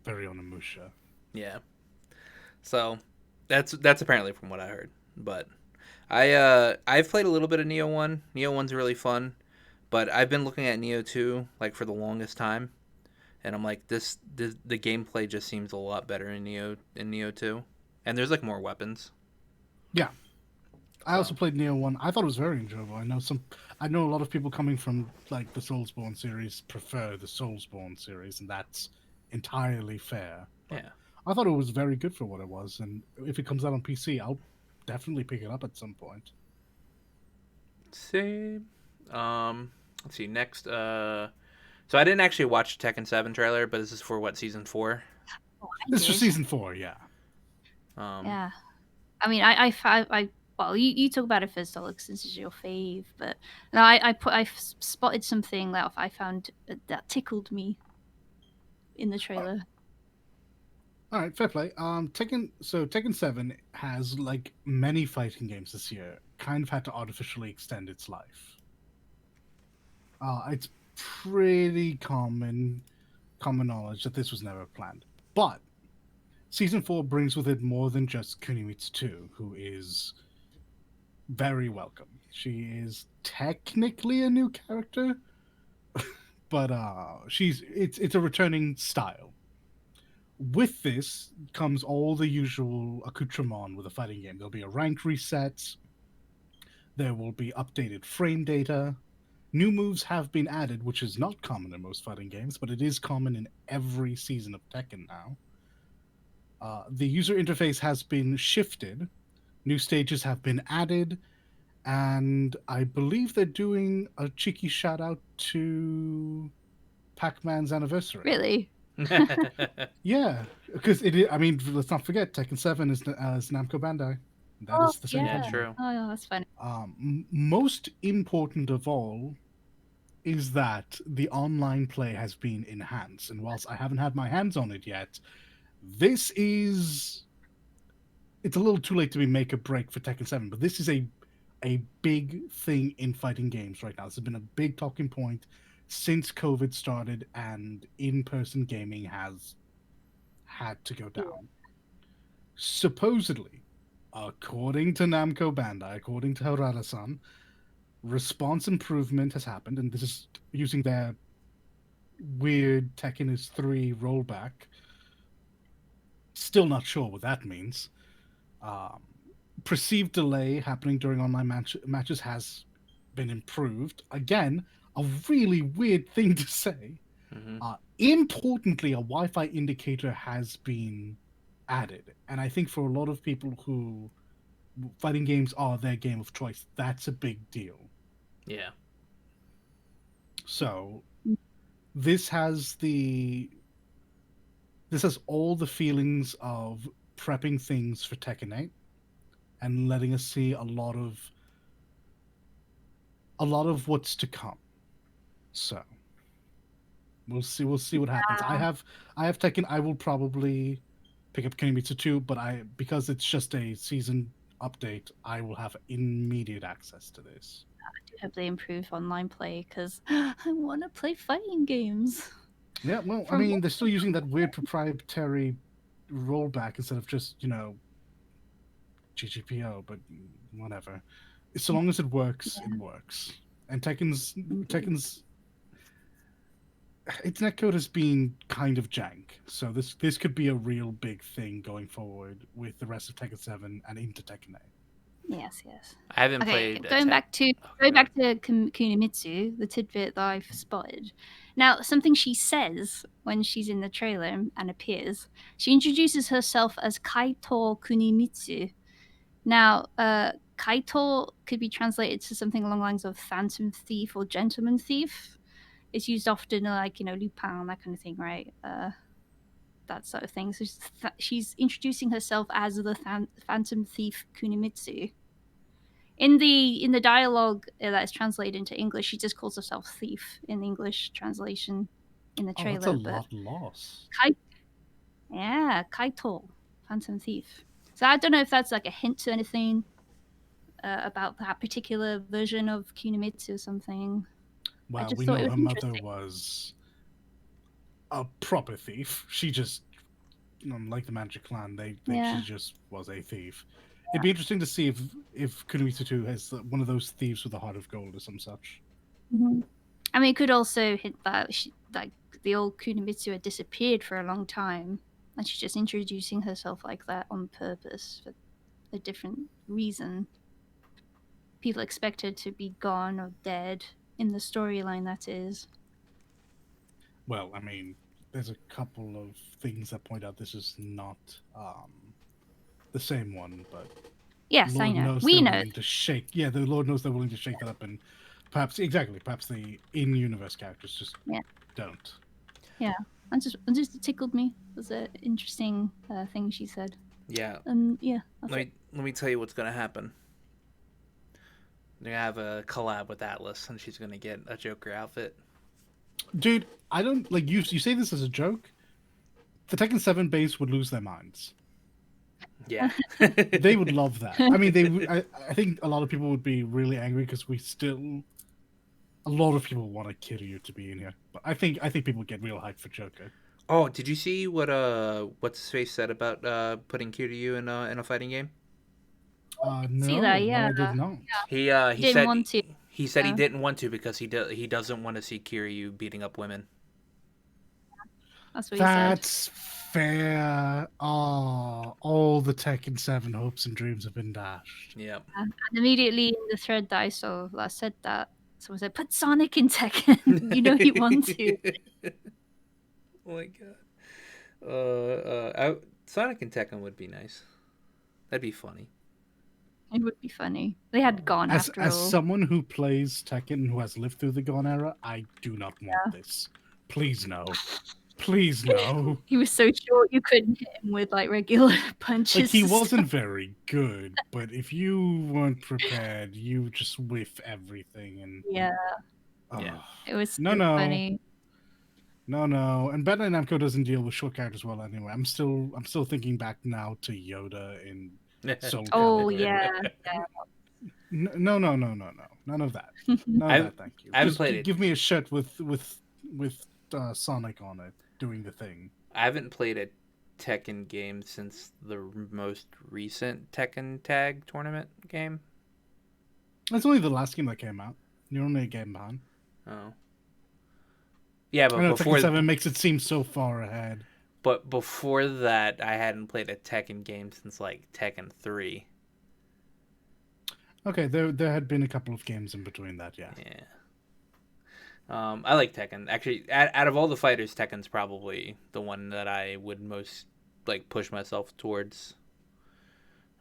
Onimusha. Yeah. So, that's apparently from what I heard. But I've played a little bit of Neo 1. Neo 1's really fun. But I've been looking at Neo 2, for the longest time. And I'm like, the gameplay just seems a lot better in Neo 2. And there's, more weapons. Yeah. I also played Neo 1. I thought it was very enjoyable. I know a lot of people coming from, the Soulsborne series prefer the Soulsborne series, and that's entirely fair. But yeah. I thought it was very good for what it was, and if it comes out on PC, I'll definitely pick it up at some point. Same. Let's see, next, so I didn't actually watch the Tekken 7 trailer, but this is for season 4? Oh, this is for season 4, yeah. Yeah. I mean, I well, you talk about it first, Alex, since it's your fave, but no, I spotted something that I found that tickled me in the trailer. All right, fair play. Tekken 7 has, many fighting games this year, kind of had to artificially extend its life. It's pretty common knowledge that this was never planned. But season 4 brings with it more than just Kunimitsu, who is very welcome. She is technically a new character, but it's a returning style. With this comes all the usual accoutrement with a fighting game. There'll be a rank reset, there will be updated frame data. New moves have been added, which is not common in most fighting games, but it is common in every season of Tekken now. The user interface has been shifted, new stages have been added, and I believe they're doing a cheeky shout out to Pac-Man's anniversary. Really? Yeah, because I mean, let's not forget Tekken 7 is Namco Bandai. That is the same Yeah, company. true. Oh, that's funny. Most important of all is that the online play has been enhanced, and whilst I haven't had my hands on it yet, this is it's a little too late to be make a break for Tekken 7, but this is a big thing in fighting games right now. This has been a big talking point since COVID started, and in-person gaming has had to go down. Supposedly, according to Namco Bandai, according to Harada-san, response improvement has happened, and this is using their weird Tekken is 3 rollback. Still not sure what that means. Um, Perceived delay happening during online matches has been improved. Again, a really weird thing to say. Hmm. Importantly, a Wi-Fi indicator has been added, and I think for a lot of people who fighting games are their game of choice, that's a big deal. Yeah. So this has all the feelings of prepping things for Tekken 8 and letting us see a lot of what's to come. So we'll see what happens. I have Tekken. I will probably pick up Kinemitsu 2, but because it's just a season update, I will have immediate access to this. I do hope they improve online play because I want to play fighting games. Yeah, well, I mean, they're still using that weird proprietary rollback instead of just, GGPO, but whatever. So long as it works, it works. And Tekken's its netcode has been kind of jank, so this could be a real big thing going forward with the rest of Tekken 7 and into Tekken 8. Yes. I haven't Okay, played. going back to Kunimitsu, the tidbit that I've spotted. Now, something she says when she's in the trailer and appears, she introduces herself as Kaito Kunimitsu. Now, Kaito could be translated to something along the lines of phantom thief or gentleman thief. It's used often like, Lupin, that kind of thing, right? That sort of thing. So she's introducing herself as the phantom thief Kunimitsu. In the dialogue that is translated into English, she just calls herself thief in the English translation in the trailer. That's a lot loss. Kaito, phantom thief. So I don't know if that's like a hint to anything about that particular version of Kunimitsu or something. Well, we know her mother was a proper thief. She just, like the Magic Clan, she just was a thief. It'd be interesting to see if Kunimitsu 2 has one of those thieves with a heart of gold or some such. Mm-hmm. I mean, it could also hint that like the old Kunimitsu had disappeared for a long time, and she's just introducing herself like that on purpose for a different reason. People expect her to be gone or dead in the storyline, that is. Well, I mean, there's a couple of things that point out this is not the same one, but yes, Lord I know. Knows we they're know. Willing to shake, the Lord knows they're willing to shake that up, and perhaps the in-universe characters just don't. Yeah, and just tickled me. It was an interesting thing she said. Yeah. Yeah. Let me tell you what's gonna happen. They're gonna have a collab with Atlas, and she's gonna get a Joker outfit. Dude, I don't like you. You say this as a joke. The Tekken 7 base would lose their minds. Yeah, they would love that. I mean, they would. I think a lot of people would be really angry because a lot of people want Kiryu to be in here. But I think people get real hyped for Joker. Oh, did you see what what's his face said about putting Kiryu in a fighting game? See that? No, Yeah, I did not. He didn't said want to. he Yeah, didn't want to because he doesn't want to see Kiryu beating up women. that's what he said. That's fair. Oh, all the Tekken 7 hopes and dreams have been dashed. Yep. And immediately in the thread that I saw that said that, someone said, "Put Sonic in Tekken." You know you want to. Oh my god. Sonic and Tekken would be nice. That'd be funny. It would be funny. They had gone As after as all. someone who plays Tekken who has lived through the Gone era, I do not want Yeah. this. Please no. Please no. He was so short you couldn't hit him with like regular Like, punches. he and wasn't stuff. very good, but if you weren't prepared, you just whiff everything and Yeah, Yeah. it was No, so no. funny. No. And Bandai Namco doesn't deal with short characters well anyway. I'm still thinking back now to Yoda in Soul Oh Calibur. yeah, No. None of that. None of I've that, thank you. I haven't Just played it. give me a shirt with Sonic on it doing the thing. I haven't played a Tekken game since the most recent Tekken Tag tournament game. That's only the last game that came out. You're only a game behind. Oh. Yeah, I know Tekken 7 makes it seem so far ahead. but before that, I hadn't played a Tekken game since like Tekken 3. Okay, there had been a couple of games in between that, yeah. Yeah. I like Tekken. Actually, out of all the fighters, Tekken's probably the one that I would most like push myself towards.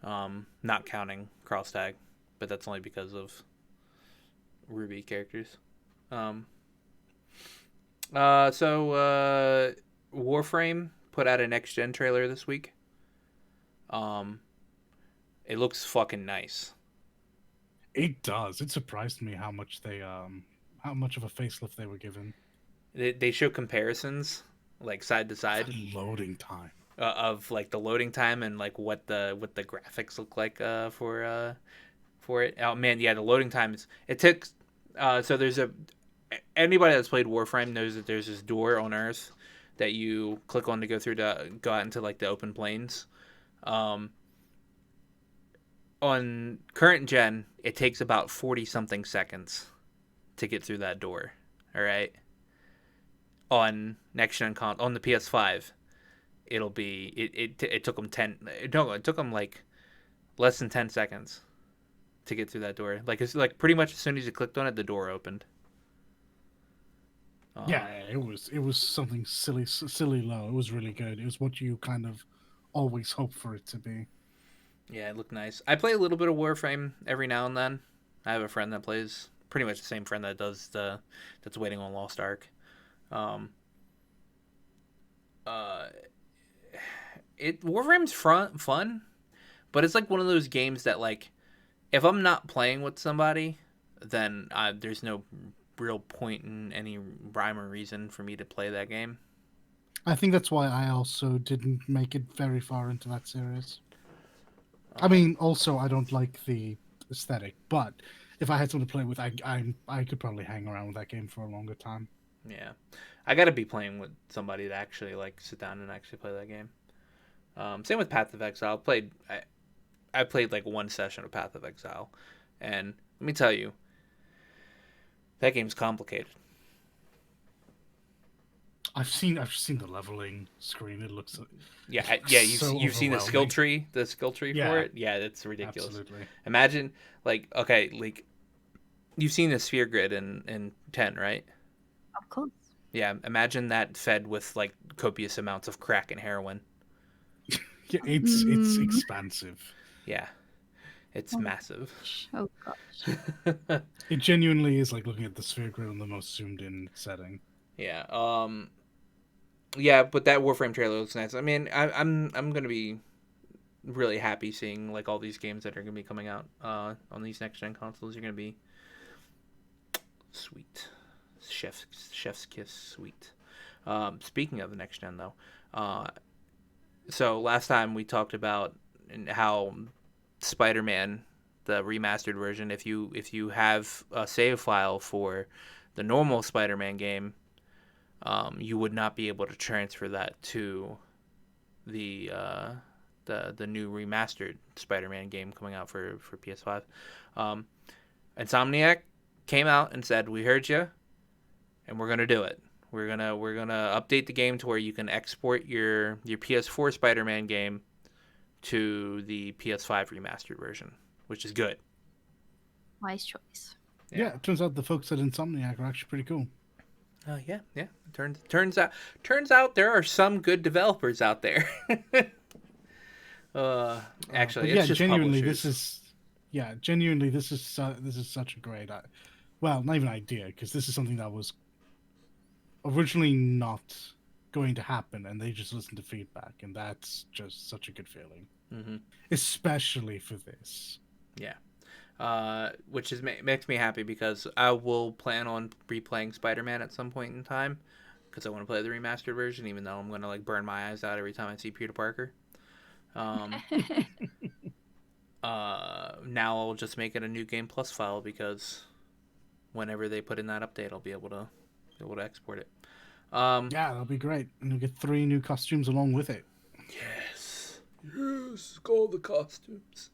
Not counting cross tag, but that's only because of Ruby characters. Um, Warframe put out a next gen trailer this week. It looks fucking nice. It does. It surprised me how much how much of a facelift they were given. They show comparisons like side to side That loading time. of like the loading time and like what the graphics look like for it. Oh man, yeah, the loading time is it took. So there's a anybody that's played Warframe knows that there's this door on Earth that you click on to go through to go out into like the open plains. Um, on current gen, it takes about 40 something seconds to get through that door. All right. On next gen on the PS5, it'll be it took them 10 no it took them like less than 10 seconds to get through that door. Like it's like pretty much as soon as you clicked on it, the door opened. Yeah, it was something silly low. It was really good. It was what you kind of always hope for it to be. Yeah, it looked nice. I play a little bit of Warframe every now and then. I have a friend that plays, pretty much the same friend that does that's waiting on Lost Ark. Um, uh, Warframe's fun, but it's like one of those games that like if I'm not playing with somebody, then there's no real point in any rhyme or reason for me to play that game. I think that's why I also didn't make it very far into that series. I mean, also I don't like the aesthetic, but if I had someone to play with, I could probably hang around with that game for a longer time. Yeah, I gotta be playing with somebody to actually like sit down and actually play that game. Same with Path of Exile. I played like one session of Path of Exile, and let me tell you, that game's complicated. I've seen the leveling screen. It looks Yeah, you've seen the skill overwhelming. tree Yeah. for it. Yeah, it's ridiculous. Absolutely. Imagine like okay, like you've seen the sphere grid in 10, right? of course. Yeah, imagine that fed with like copious amounts of crack and heroin. Yeah, it's expansive. Yeah, it's massive. Oh gosh. It genuinely is like looking at the sphere grid in the most zoomed in setting. Yeah. Yeah, but that Warframe trailer looks nice. I mean, I'm gonna be really happy seeing like all these games that are gonna be coming out on these next gen consoles. You're gonna be sweet, chef's kiss, sweet. Speaking of the next gen though, so last time we talked about how Spider-Man, the remastered version, if you have a save file for the normal Spider-Man game, you would not be able to transfer that to the new remastered Spider-Man game coming out for PS5. Insomniac came out and said, "We heard you, and we're gonna do it. We're gonna update the game to where you can export your PS4 Spider-Man game to the PS5 remastered version, which is good." Wise choice. Yeah, it turns out the folks at Insomniac are actually pretty cool. Yeah. Turns out there are some good developers out there. Actually, it's just genuinely, publishers. this is such a great, well, not even idea, because this is something that was originally not going to happen, and they just listened to feedback, and that's just such a good feeling, especially for this. Yeah. Which makes me happy because I will plan on replaying Spider-Man at some point in time because I want to play the remastered version, even though I'm going to like burn my eyes out every time I see Peter Parker. Now I'll just make it a new Game Plus file because whenever they put in that update, I'll be able to export it. Yeah, that'll be great, and you'll get 3 new costumes along with it. Yes, all the costumes.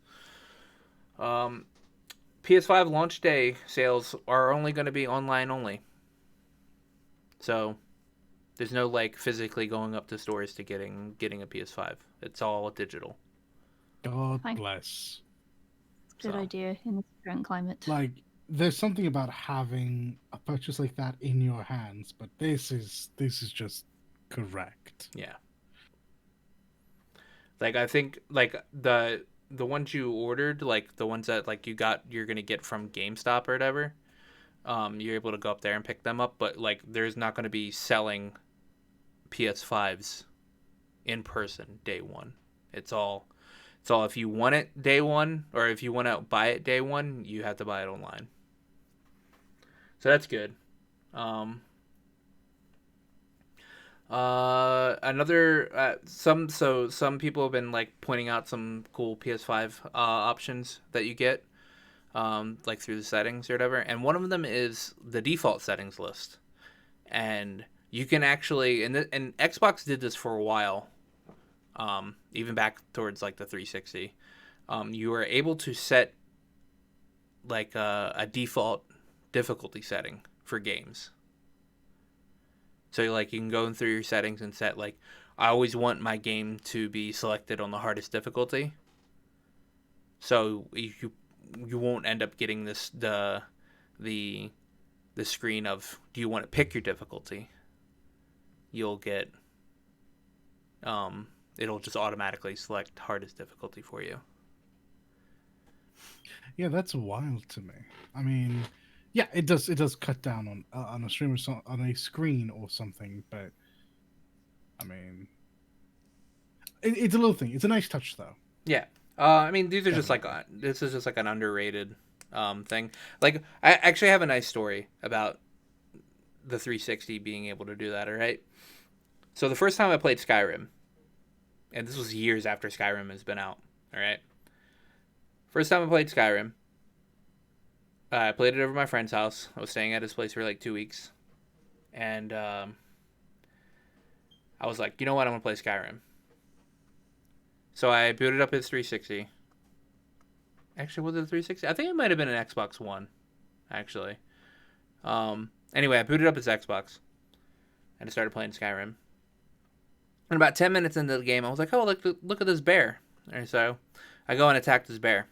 PS5 launch day sales are only going to be online only. So there's no like physically going up to stores to getting a PS5. It's all digital. God bless. Good idea in the current climate. Like, there's something about having a purchase like that in your hands, but this is just correct. Yeah. Like I think like the ones you ordered, like the ones that like you're gonna get from GameStop or whatever, you're able to go up there and pick them up. But like, there's not gonna be selling PS5s in person day one. It's all if you want it day one, or if you want to buy it day one, you have to buy it online. So that's good. Some people have been like pointing out some cool PS5 options that you get like through the settings or whatever, and one of them is the default settings list. And you can actually, and Xbox did this for a while, even back towards like the 360. You are able to set like a default difficulty setting for games. So like you can go through your settings and set like, I always want my game to be selected on the hardest difficulty. So you won't end up getting the screen of, do you want to pick your difficulty? You'll get it'll just automatically select hardest difficulty for you. Yeah, that's wild to me. I mean, yeah, it does cut down on a stream or on a screen or something, but I mean, it's a little thing. It's a nice touch, though. Yeah. I mean, these are just like this is just like an underrated thing. Like, I actually have a nice story about the 360 being able to do that. All right. So the first time I played Skyrim, and this was years after Skyrim has been out. All right. First time I played Skyrim, I played it over my friend's house. I was staying at his place for like 2 weeks, and I was like, you know what, I'm gonna play Skyrim. So I booted up his 360. Actually, was it a 360? I think it might have been an Xbox One, actually. Anyway, I booted up his Xbox, and I started playing Skyrim. And about 10 minutes into the game, I was like, oh, look at this bear. And so I go and attack this bear.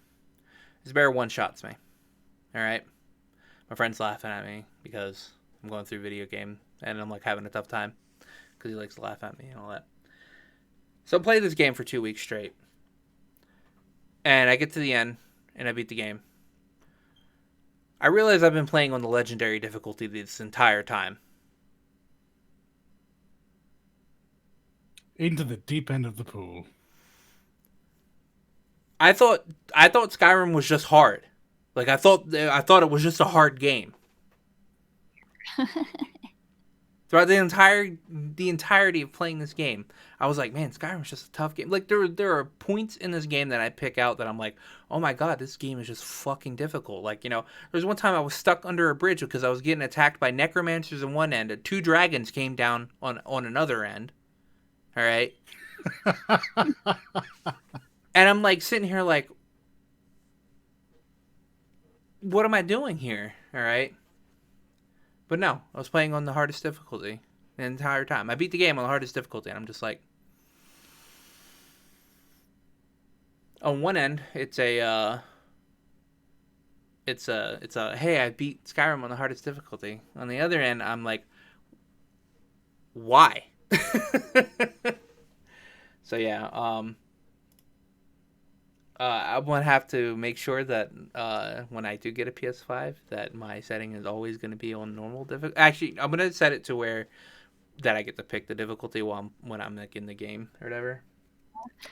This bear one-shots me. All right? My friend's laughing at me because I'm going through video game, and I'm like having a tough time because he likes to laugh at me and all that. So I played this game for 2 weeks straight. And I get to the end, and I beat the game. I realize I've been playing on the legendary difficulty this entire time. Into the deep end of the pool. I thought Skyrim was just hard. Like, I thought it was just a hard game. Throughout the entirety of playing this game, I was like, man, Skyrim's just a tough game. Like there are points in this game that I pick out that I'm like, oh my god, this game is just fucking difficult. Like, there's one time I was stuck under a bridge because I was getting attacked by necromancers on one end, and 2 dragons came down on another end. All right. And I'm like sitting here like, what am I doing here? All right. But no, I was playing on the hardest difficulty the entire time. I beat the game on the hardest difficulty, and I'm just like, on one end, it's a hey, I beat Skyrim on the hardest difficulty. On the other end, I'm like, why? So yeah, I want to have to make sure that when I do get a PS5, that my setting is always going to be on normal difficulty. Actually, I'm going to set it to where that I get to pick the difficulty when I'm like in the game or whatever.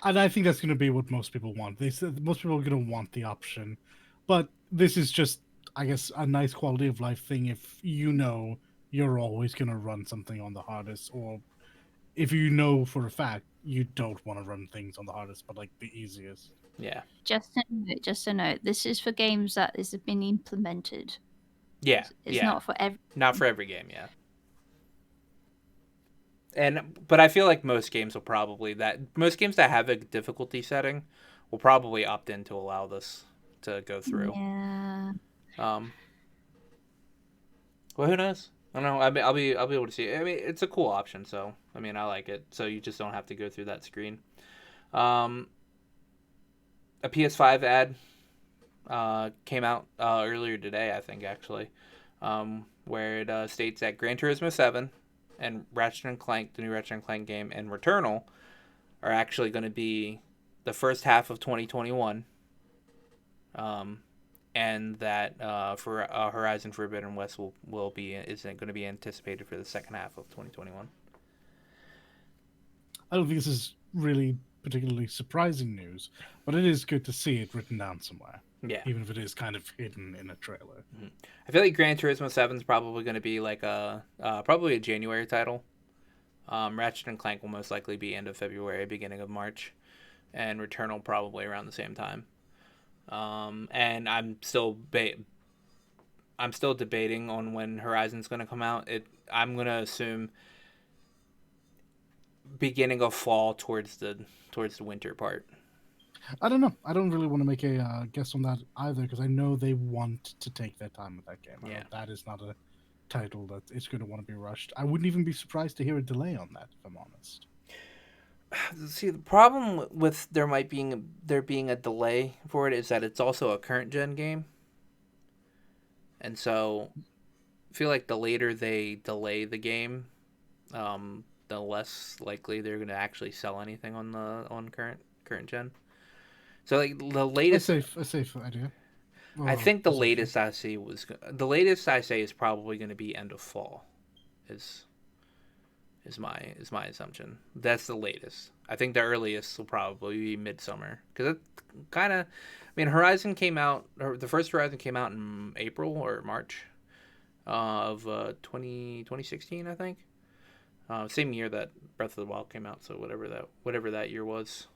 And I think that's going to be what most people want. They said most people are going to want the option, but this is just, I guess, a nice quality of life thing. If you're always going to run something on the hardest, or if you know for a fact you don't want to run things on the hardest, but like the easiest. Yeah. Just a note. This is for games that has been implemented. Yeah. It's not for every. Not for every game. Yeah. But I feel like most games that have a difficulty setting will probably opt in to allow this to go through. Yeah. Well, who knows? I don't know. I'll be able to see it. I mean, it's a cool option, so I mean, I like it. So you just don't have to go through that screen. A PS5 ad came out earlier today, I think, actually, where it states that Gran Turismo 7 and Ratchet & Clank, the new Ratchet & Clank game, and Returnal are actually going to be the first half of 2021, and that for Horizon Forbidden West isn't going to be anticipated for the second half of 2021. I don't think this is really particularly surprising news, but it is good to see it written down somewhere. Yeah. Even if it is kind of hidden in a trailer. Mm-hmm. I feel like Gran Turismo 7 is probably going to be like probably a January title. Ratchet and Clank will most likely be end of February, beginning of March, and Returnal probably around the same time. And I'm still debating on when Horizon's going to come out. I'm going to assume beginning of fall towards the winter part. I don't know. I don't really want to make a guess on that either, because I know they want to take their time with that game. Yeah. That is not a title that is going to want to be rushed. I wouldn't even be surprised to hear a delay on that, if I'm honest. See, the problem with there being a delay for it is that it's also a current gen game, and so I feel like the later they delay the game, the less likely they're going to actually sell anything on current gen. So like the latest, a safe idea. Well, I think the latest I say is probably going to be end of fall, is my assumption. That's the latest. I think the earliest will probably be midsummer, because it kind of, I mean, the first Horizon came out in April or March of 2016, I think. Same year that Breath of the Wild came out, so whatever that year was.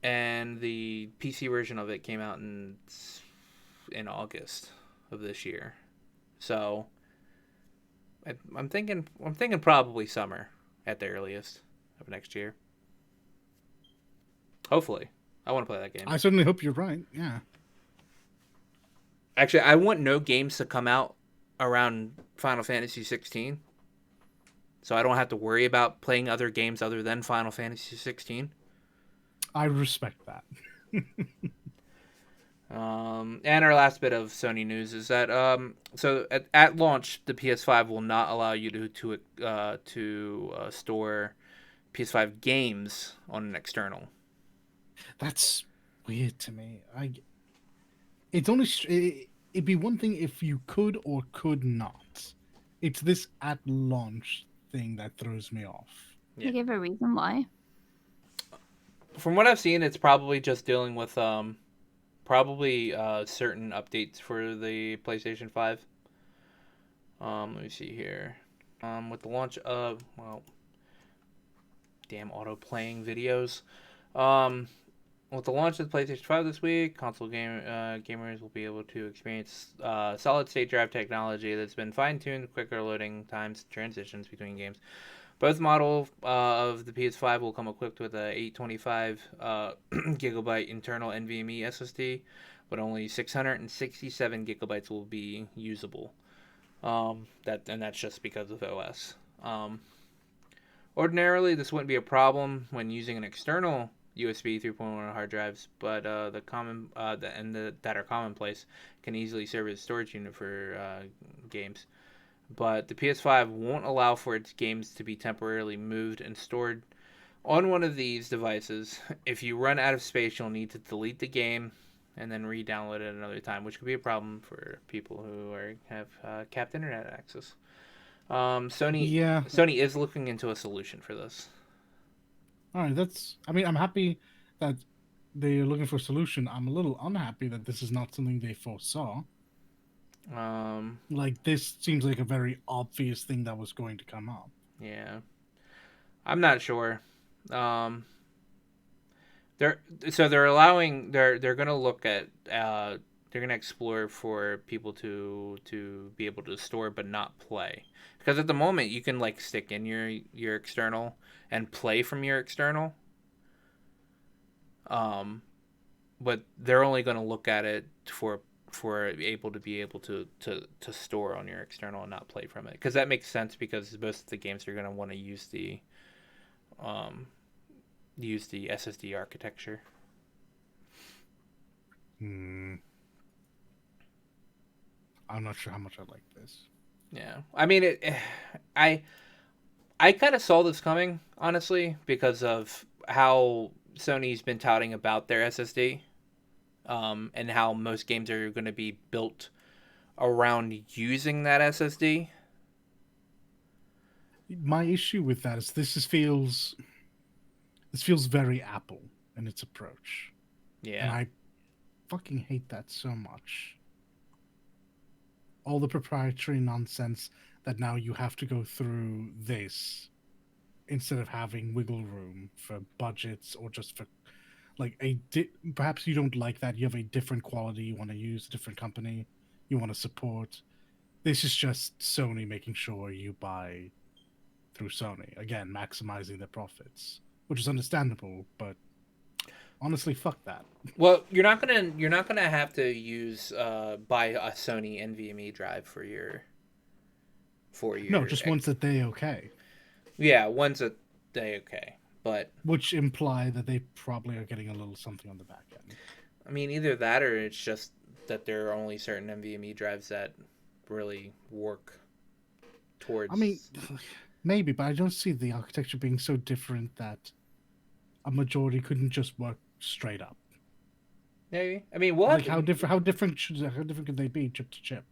And the PC version of it came out in August of this year. So I'm thinking probably summer at the earliest of next year. Hopefully. I want to play that game. I certainly hope you're right. Yeah. Actually, I want no games to come out around Final Fantasy 16. So I don't have to worry about playing other games other than Final Fantasy 16. I respect that. And our last bit of Sony news is that so at launch, the PS5 will not allow you to store PS5 games on an external. That's weird to me. It'd be one thing if you could or could not. It's this at launch thing that throws me off. Yeah. They give a reason why. From what I've seen, it's probably just dealing with certain updates for the PlayStation 5. Let me see here. With the launch of damn auto playing videos. Um, with the launch of the PlayStation 5 this week, gamers will be able to experience solid state drive technology that's been fine tuned, quicker loading times, transitions between games. Both model of the PS5 will come equipped with a 825 gigabyte internal NVMe SSD, but only 667 gigabytes will be usable. That's just because of OS. Ordinarily, this wouldn't be a problem when using an external USB 3.1 hard drives, but that are commonplace can easily serve as storage unit for games. But the PS5 won't allow for its games to be temporarily moved and stored on one of these devices. If you run out of space, you'll need to delete the game and then re-download it another time, which could be a problem for people who have capped internet access. Sony is looking into a solution for this. All right, I'm happy that they're looking for a solution. I'm a little unhappy that this is not something they foresaw. This seems like a very obvious thing that was going to come up. Yeah, I'm not sure. They're gonna look at they're gonna explore for people to be able to store but not play, because at the moment you can like stick in your external and play from your external. But they're only gonna look at it for able to store on your external and not play from it, because that makes sense, because most of the games are gonna want to use the SSD architecture. I'm not sure how much I like this. Yeah, I mean I kind of saw this coming, honestly, because of how Sony's been touting about their SSD, and how most games are going to be built around using that SSD. My issue with that is this feels very Apple in its approach. Yeah. And I fucking hate that so much. All the proprietary nonsense that now you have to go through this instead of having wiggle room for budgets, or just for perhaps you don't like that, you have a different quality, you want to use a different company, you want to support. This is just Sony making sure you buy through Sony, again maximizing their profits, which is understandable, but honestly, fuck that. Well, you're not gonna have to use buy a Sony NVMe drive for your no, just ones that they okay. Yeah, ones that they okay, but which imply that they probably are getting a little something on the back end. I mean, either that or it's just that there are only certain NVMe drives that really work towards. I mean, maybe, but I don't see the architecture being so different that a majority couldn't just work straight up. Maybe. I mean, what? How different could they be chip to chip?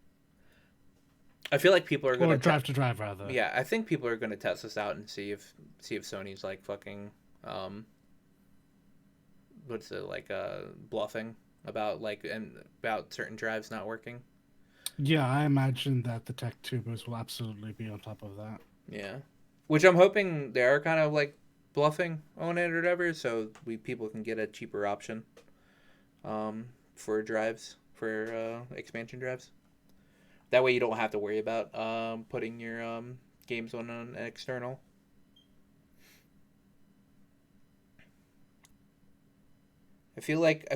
I feel like people are going to drive to drive, rather. Yeah, I think people are going to test this out and see if Sony's like fucking bluffing about certain drives not working. Yeah, I imagine that the tech tubers will absolutely be on top of that. Yeah, which I'm hoping they are kind of like bluffing on it or whatever, so people can get a cheaper option for drives, for expansion drives. That way you don't have to worry about putting your games on an external. I feel like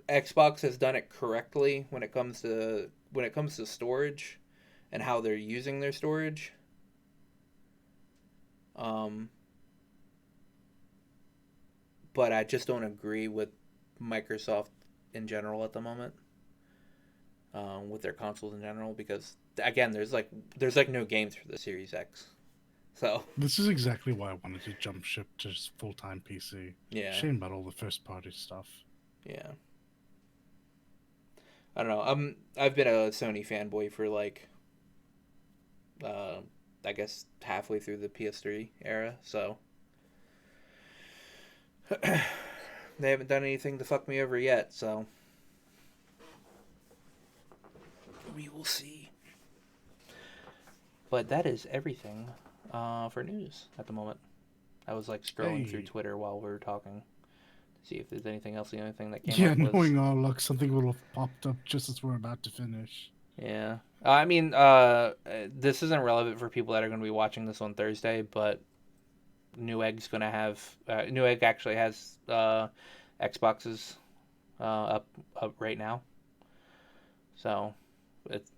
Xbox has done it correctly when it comes to storage and how they're using their storage. But I just don't agree with Microsoft in general at the moment. With their consoles in general, because again, there's no games for the Series X. So this is exactly why I wanted to jump ship to full-time PC. Yeah. Shame about all the first-party stuff. Yeah. I don't know. I've been a Sony fanboy for I guess halfway through the PS3 era, so they haven't done anything to fuck me over yet, so we will see. But that is everything for news at the moment. I was like scrolling through Twitter while we were talking to see if there's anything else. The only thing that came up was... knowing our luck, something will have popped up just as we're about to finish. Yeah. I mean, this isn't relevant for people that are going to be watching this on Thursday, but Newegg's going to have... Newegg actually has Xboxes up right now. So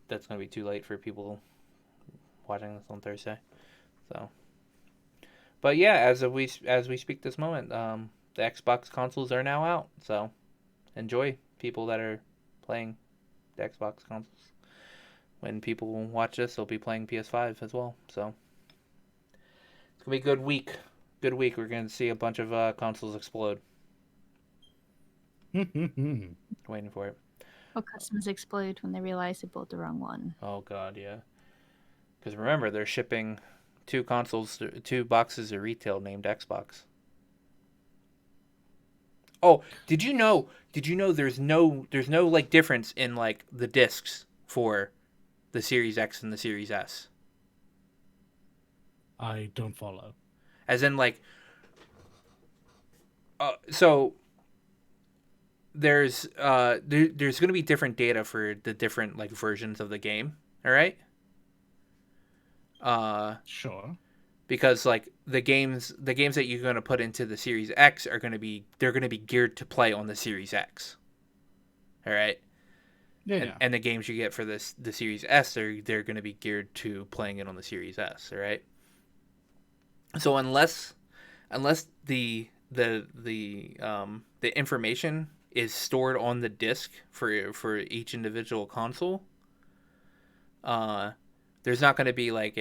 that's going to be too late for people watching this on Thursday. So, but yeah, as we speak this moment, the Xbox consoles are now out. So, enjoy, people that are playing the Xbox consoles. When people watch this, they'll be playing PS5 as well. So, it's gonna be a good week. Good week. We're gonna see a bunch of consoles explode. Waiting for it. Or customers explode when they realize they bought the wrong one. Oh god, yeah. Because remember, they're shipping 2 boxes of retail named Xbox. Oh, did you know there's no like difference in like the discs for the Series X and the Series S? I don't follow. As in like so there's going to be different data for the different like versions of the game, all right? Sure. Because like the games that you're going to put into the Series X are going to be geared to play on the Series X. All right? Yeah. And the games you get for the Series S they're going to be geared to playing it on the Series S, all right? So unless the information is stored on the disc for each individual console, there's not going to be like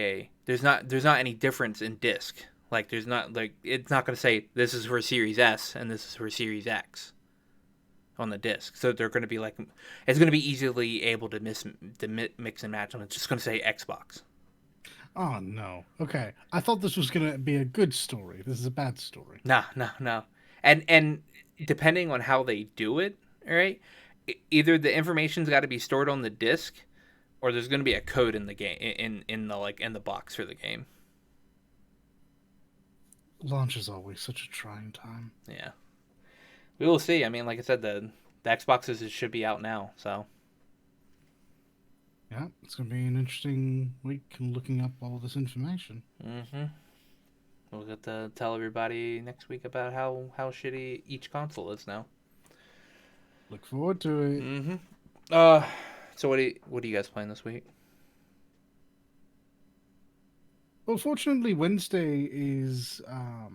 there's not any difference in disc. Like there's not like it's not going to say this is for Series S and this is for Series X on the disc. So they're going to be like it's going to be easily able to mix and match them. It's just going to say Xbox. Oh no. Okay. I thought this was going to be a good story. This is a bad story. No. And depending on how they do it, all right, either the information's got to be stored on the disc, or there's going to be a code in the game in the box for the game. Launch is always such a trying time. Yeah, we will see. I mean, like I said, the Xboxes should be out now, so yeah, it's going to be an interesting week looking up all this information. Mm-hmm. We'll get to tell everybody next week about how shitty each console is now. Look forward to it. Mm-hmm. So what are you guys playing this week? Well, fortunately, Wednesday is a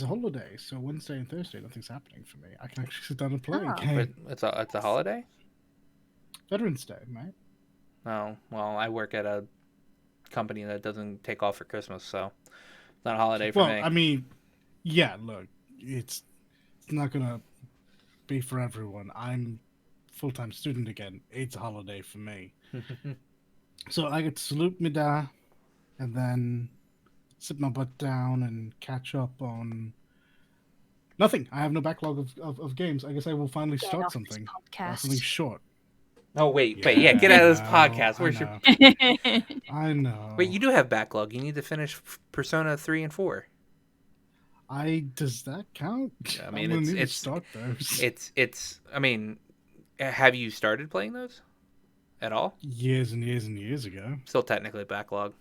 holiday, so Wednesday and Thursday nothing's happening for me. I can actually sit down and play a game. But it's a holiday? Veterans Day, mate. Oh, well, I work at a company that doesn't take off for Christmas, so it's not a holiday for me. Well, I mean, yeah, look, it's not gonna be for everyone. I'm full-time student again. It's a holiday for me. So I get to salute my da, and then sit my butt down and catch up on nothing. I have no backlog of games. I guess I will finally start something. Something short. Oh, wait, yeah, get out of this podcast. Where's your... I know. Wait, you do have backlog. You need to finish Persona 3 and 4. Does that count? I mean, it's start those. It's. I mean, have you started playing those at all? Years and years and years ago. Still technically backlog.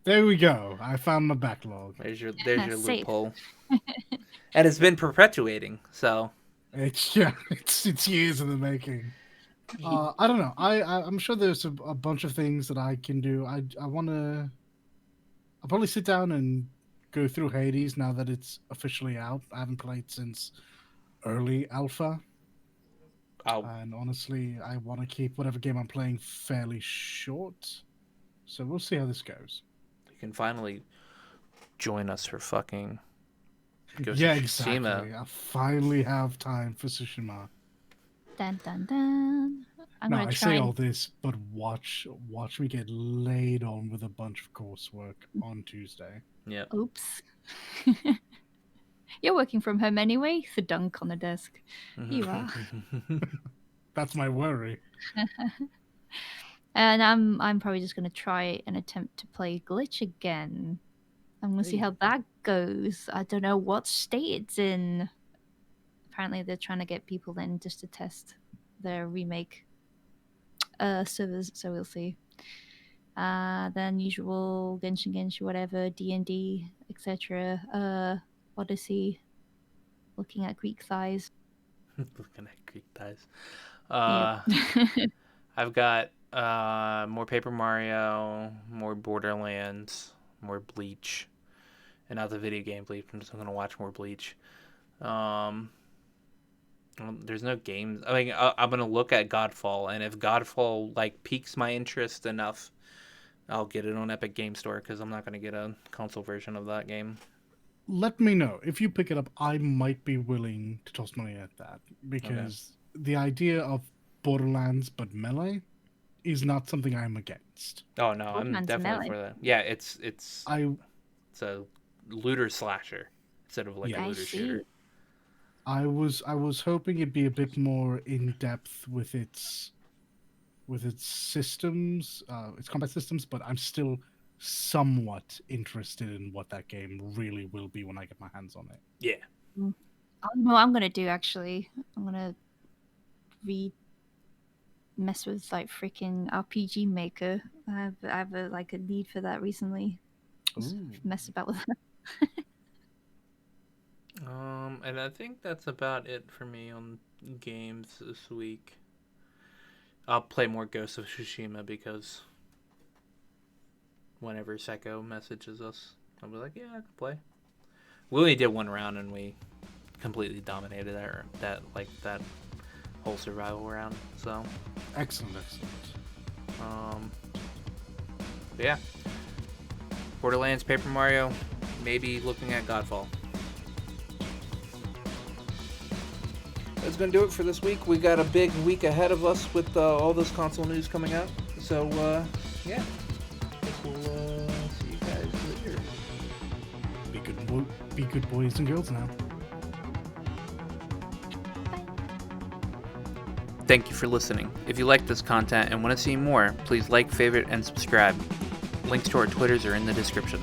There we go. I found my backlog. There's your loophole. And it's been perpetuating. So. It's years in the making. I don't know. I'm sure there's a bunch of things that I can do. I'll probably sit down and go through Hades now that it's officially out. I haven't played since early alpha. Oh. And honestly, I want to keep whatever game I'm playing fairly short. So we'll see how this goes. You can finally join us for fucking Ghost yeah, of exactly. Tsushima. I finally have time for Tsushima. Dun dun dun. I say all this, but watch me get laid on with a bunch of coursework on Tuesday. Yeah. Oops. You're working from home anyway. The dunk on the desk. You are. That's my worry. And I'm probably just gonna try and attempt to play Glitch again. I'm gonna see how that goes. I don't know what state it's in. Apparently, they're trying to get people in just to test their remake servers, so we'll see. Then usual Genshin, whatever, D&D, etc. Odyssey, looking at Greek thighs. Looking at Greek thighs. Yep. I've got more Paper Mario, more Borderlands, more Bleach, and not the video game Bleach. I'm just gonna watch more Bleach. There's no games. I mean, I'm gonna look at Godfall, and if Godfall like piques my interest enough, I'll get it on Epic Game Store because I'm not gonna get a console version of that game. Let me know if you pick it up. I might be willing to toss money at that because the idea of Borderlands but melee is not something I'm against. Oh no, I'm Borderlands definitely melee. for that. Yeah, it's a looter slasher instead of like Yeah. a I looter see. shooter. I was hoping it'd be a bit more in depth with its systems, its combat systems, but I'm still somewhat interested in what that game really will be when I get my hands on it. Yeah. I know what I'm gonna do actually. I'm gonna mess with like freaking RPG Maker. I have a need for that recently. Just Ooh. mess about with that. And I think that's about it for me on games this week. I'll play more Ghost of Tsushima because whenever Seko messages us, I'll be like, yeah, I can play. We only did one round and we completely dominated that whole survival round. So, Excellent. but yeah, Borderlands, Paper Mario, maybe looking at Godfall. That's going to do it for this week. We got a big week ahead of us with all this console news coming out. So, yeah. I guess we'll see you guys later. Be good boys and girls now. Thank you for listening. If you like this content and want to see more, please like, favorite, and subscribe. Links to our Twitters are in the description.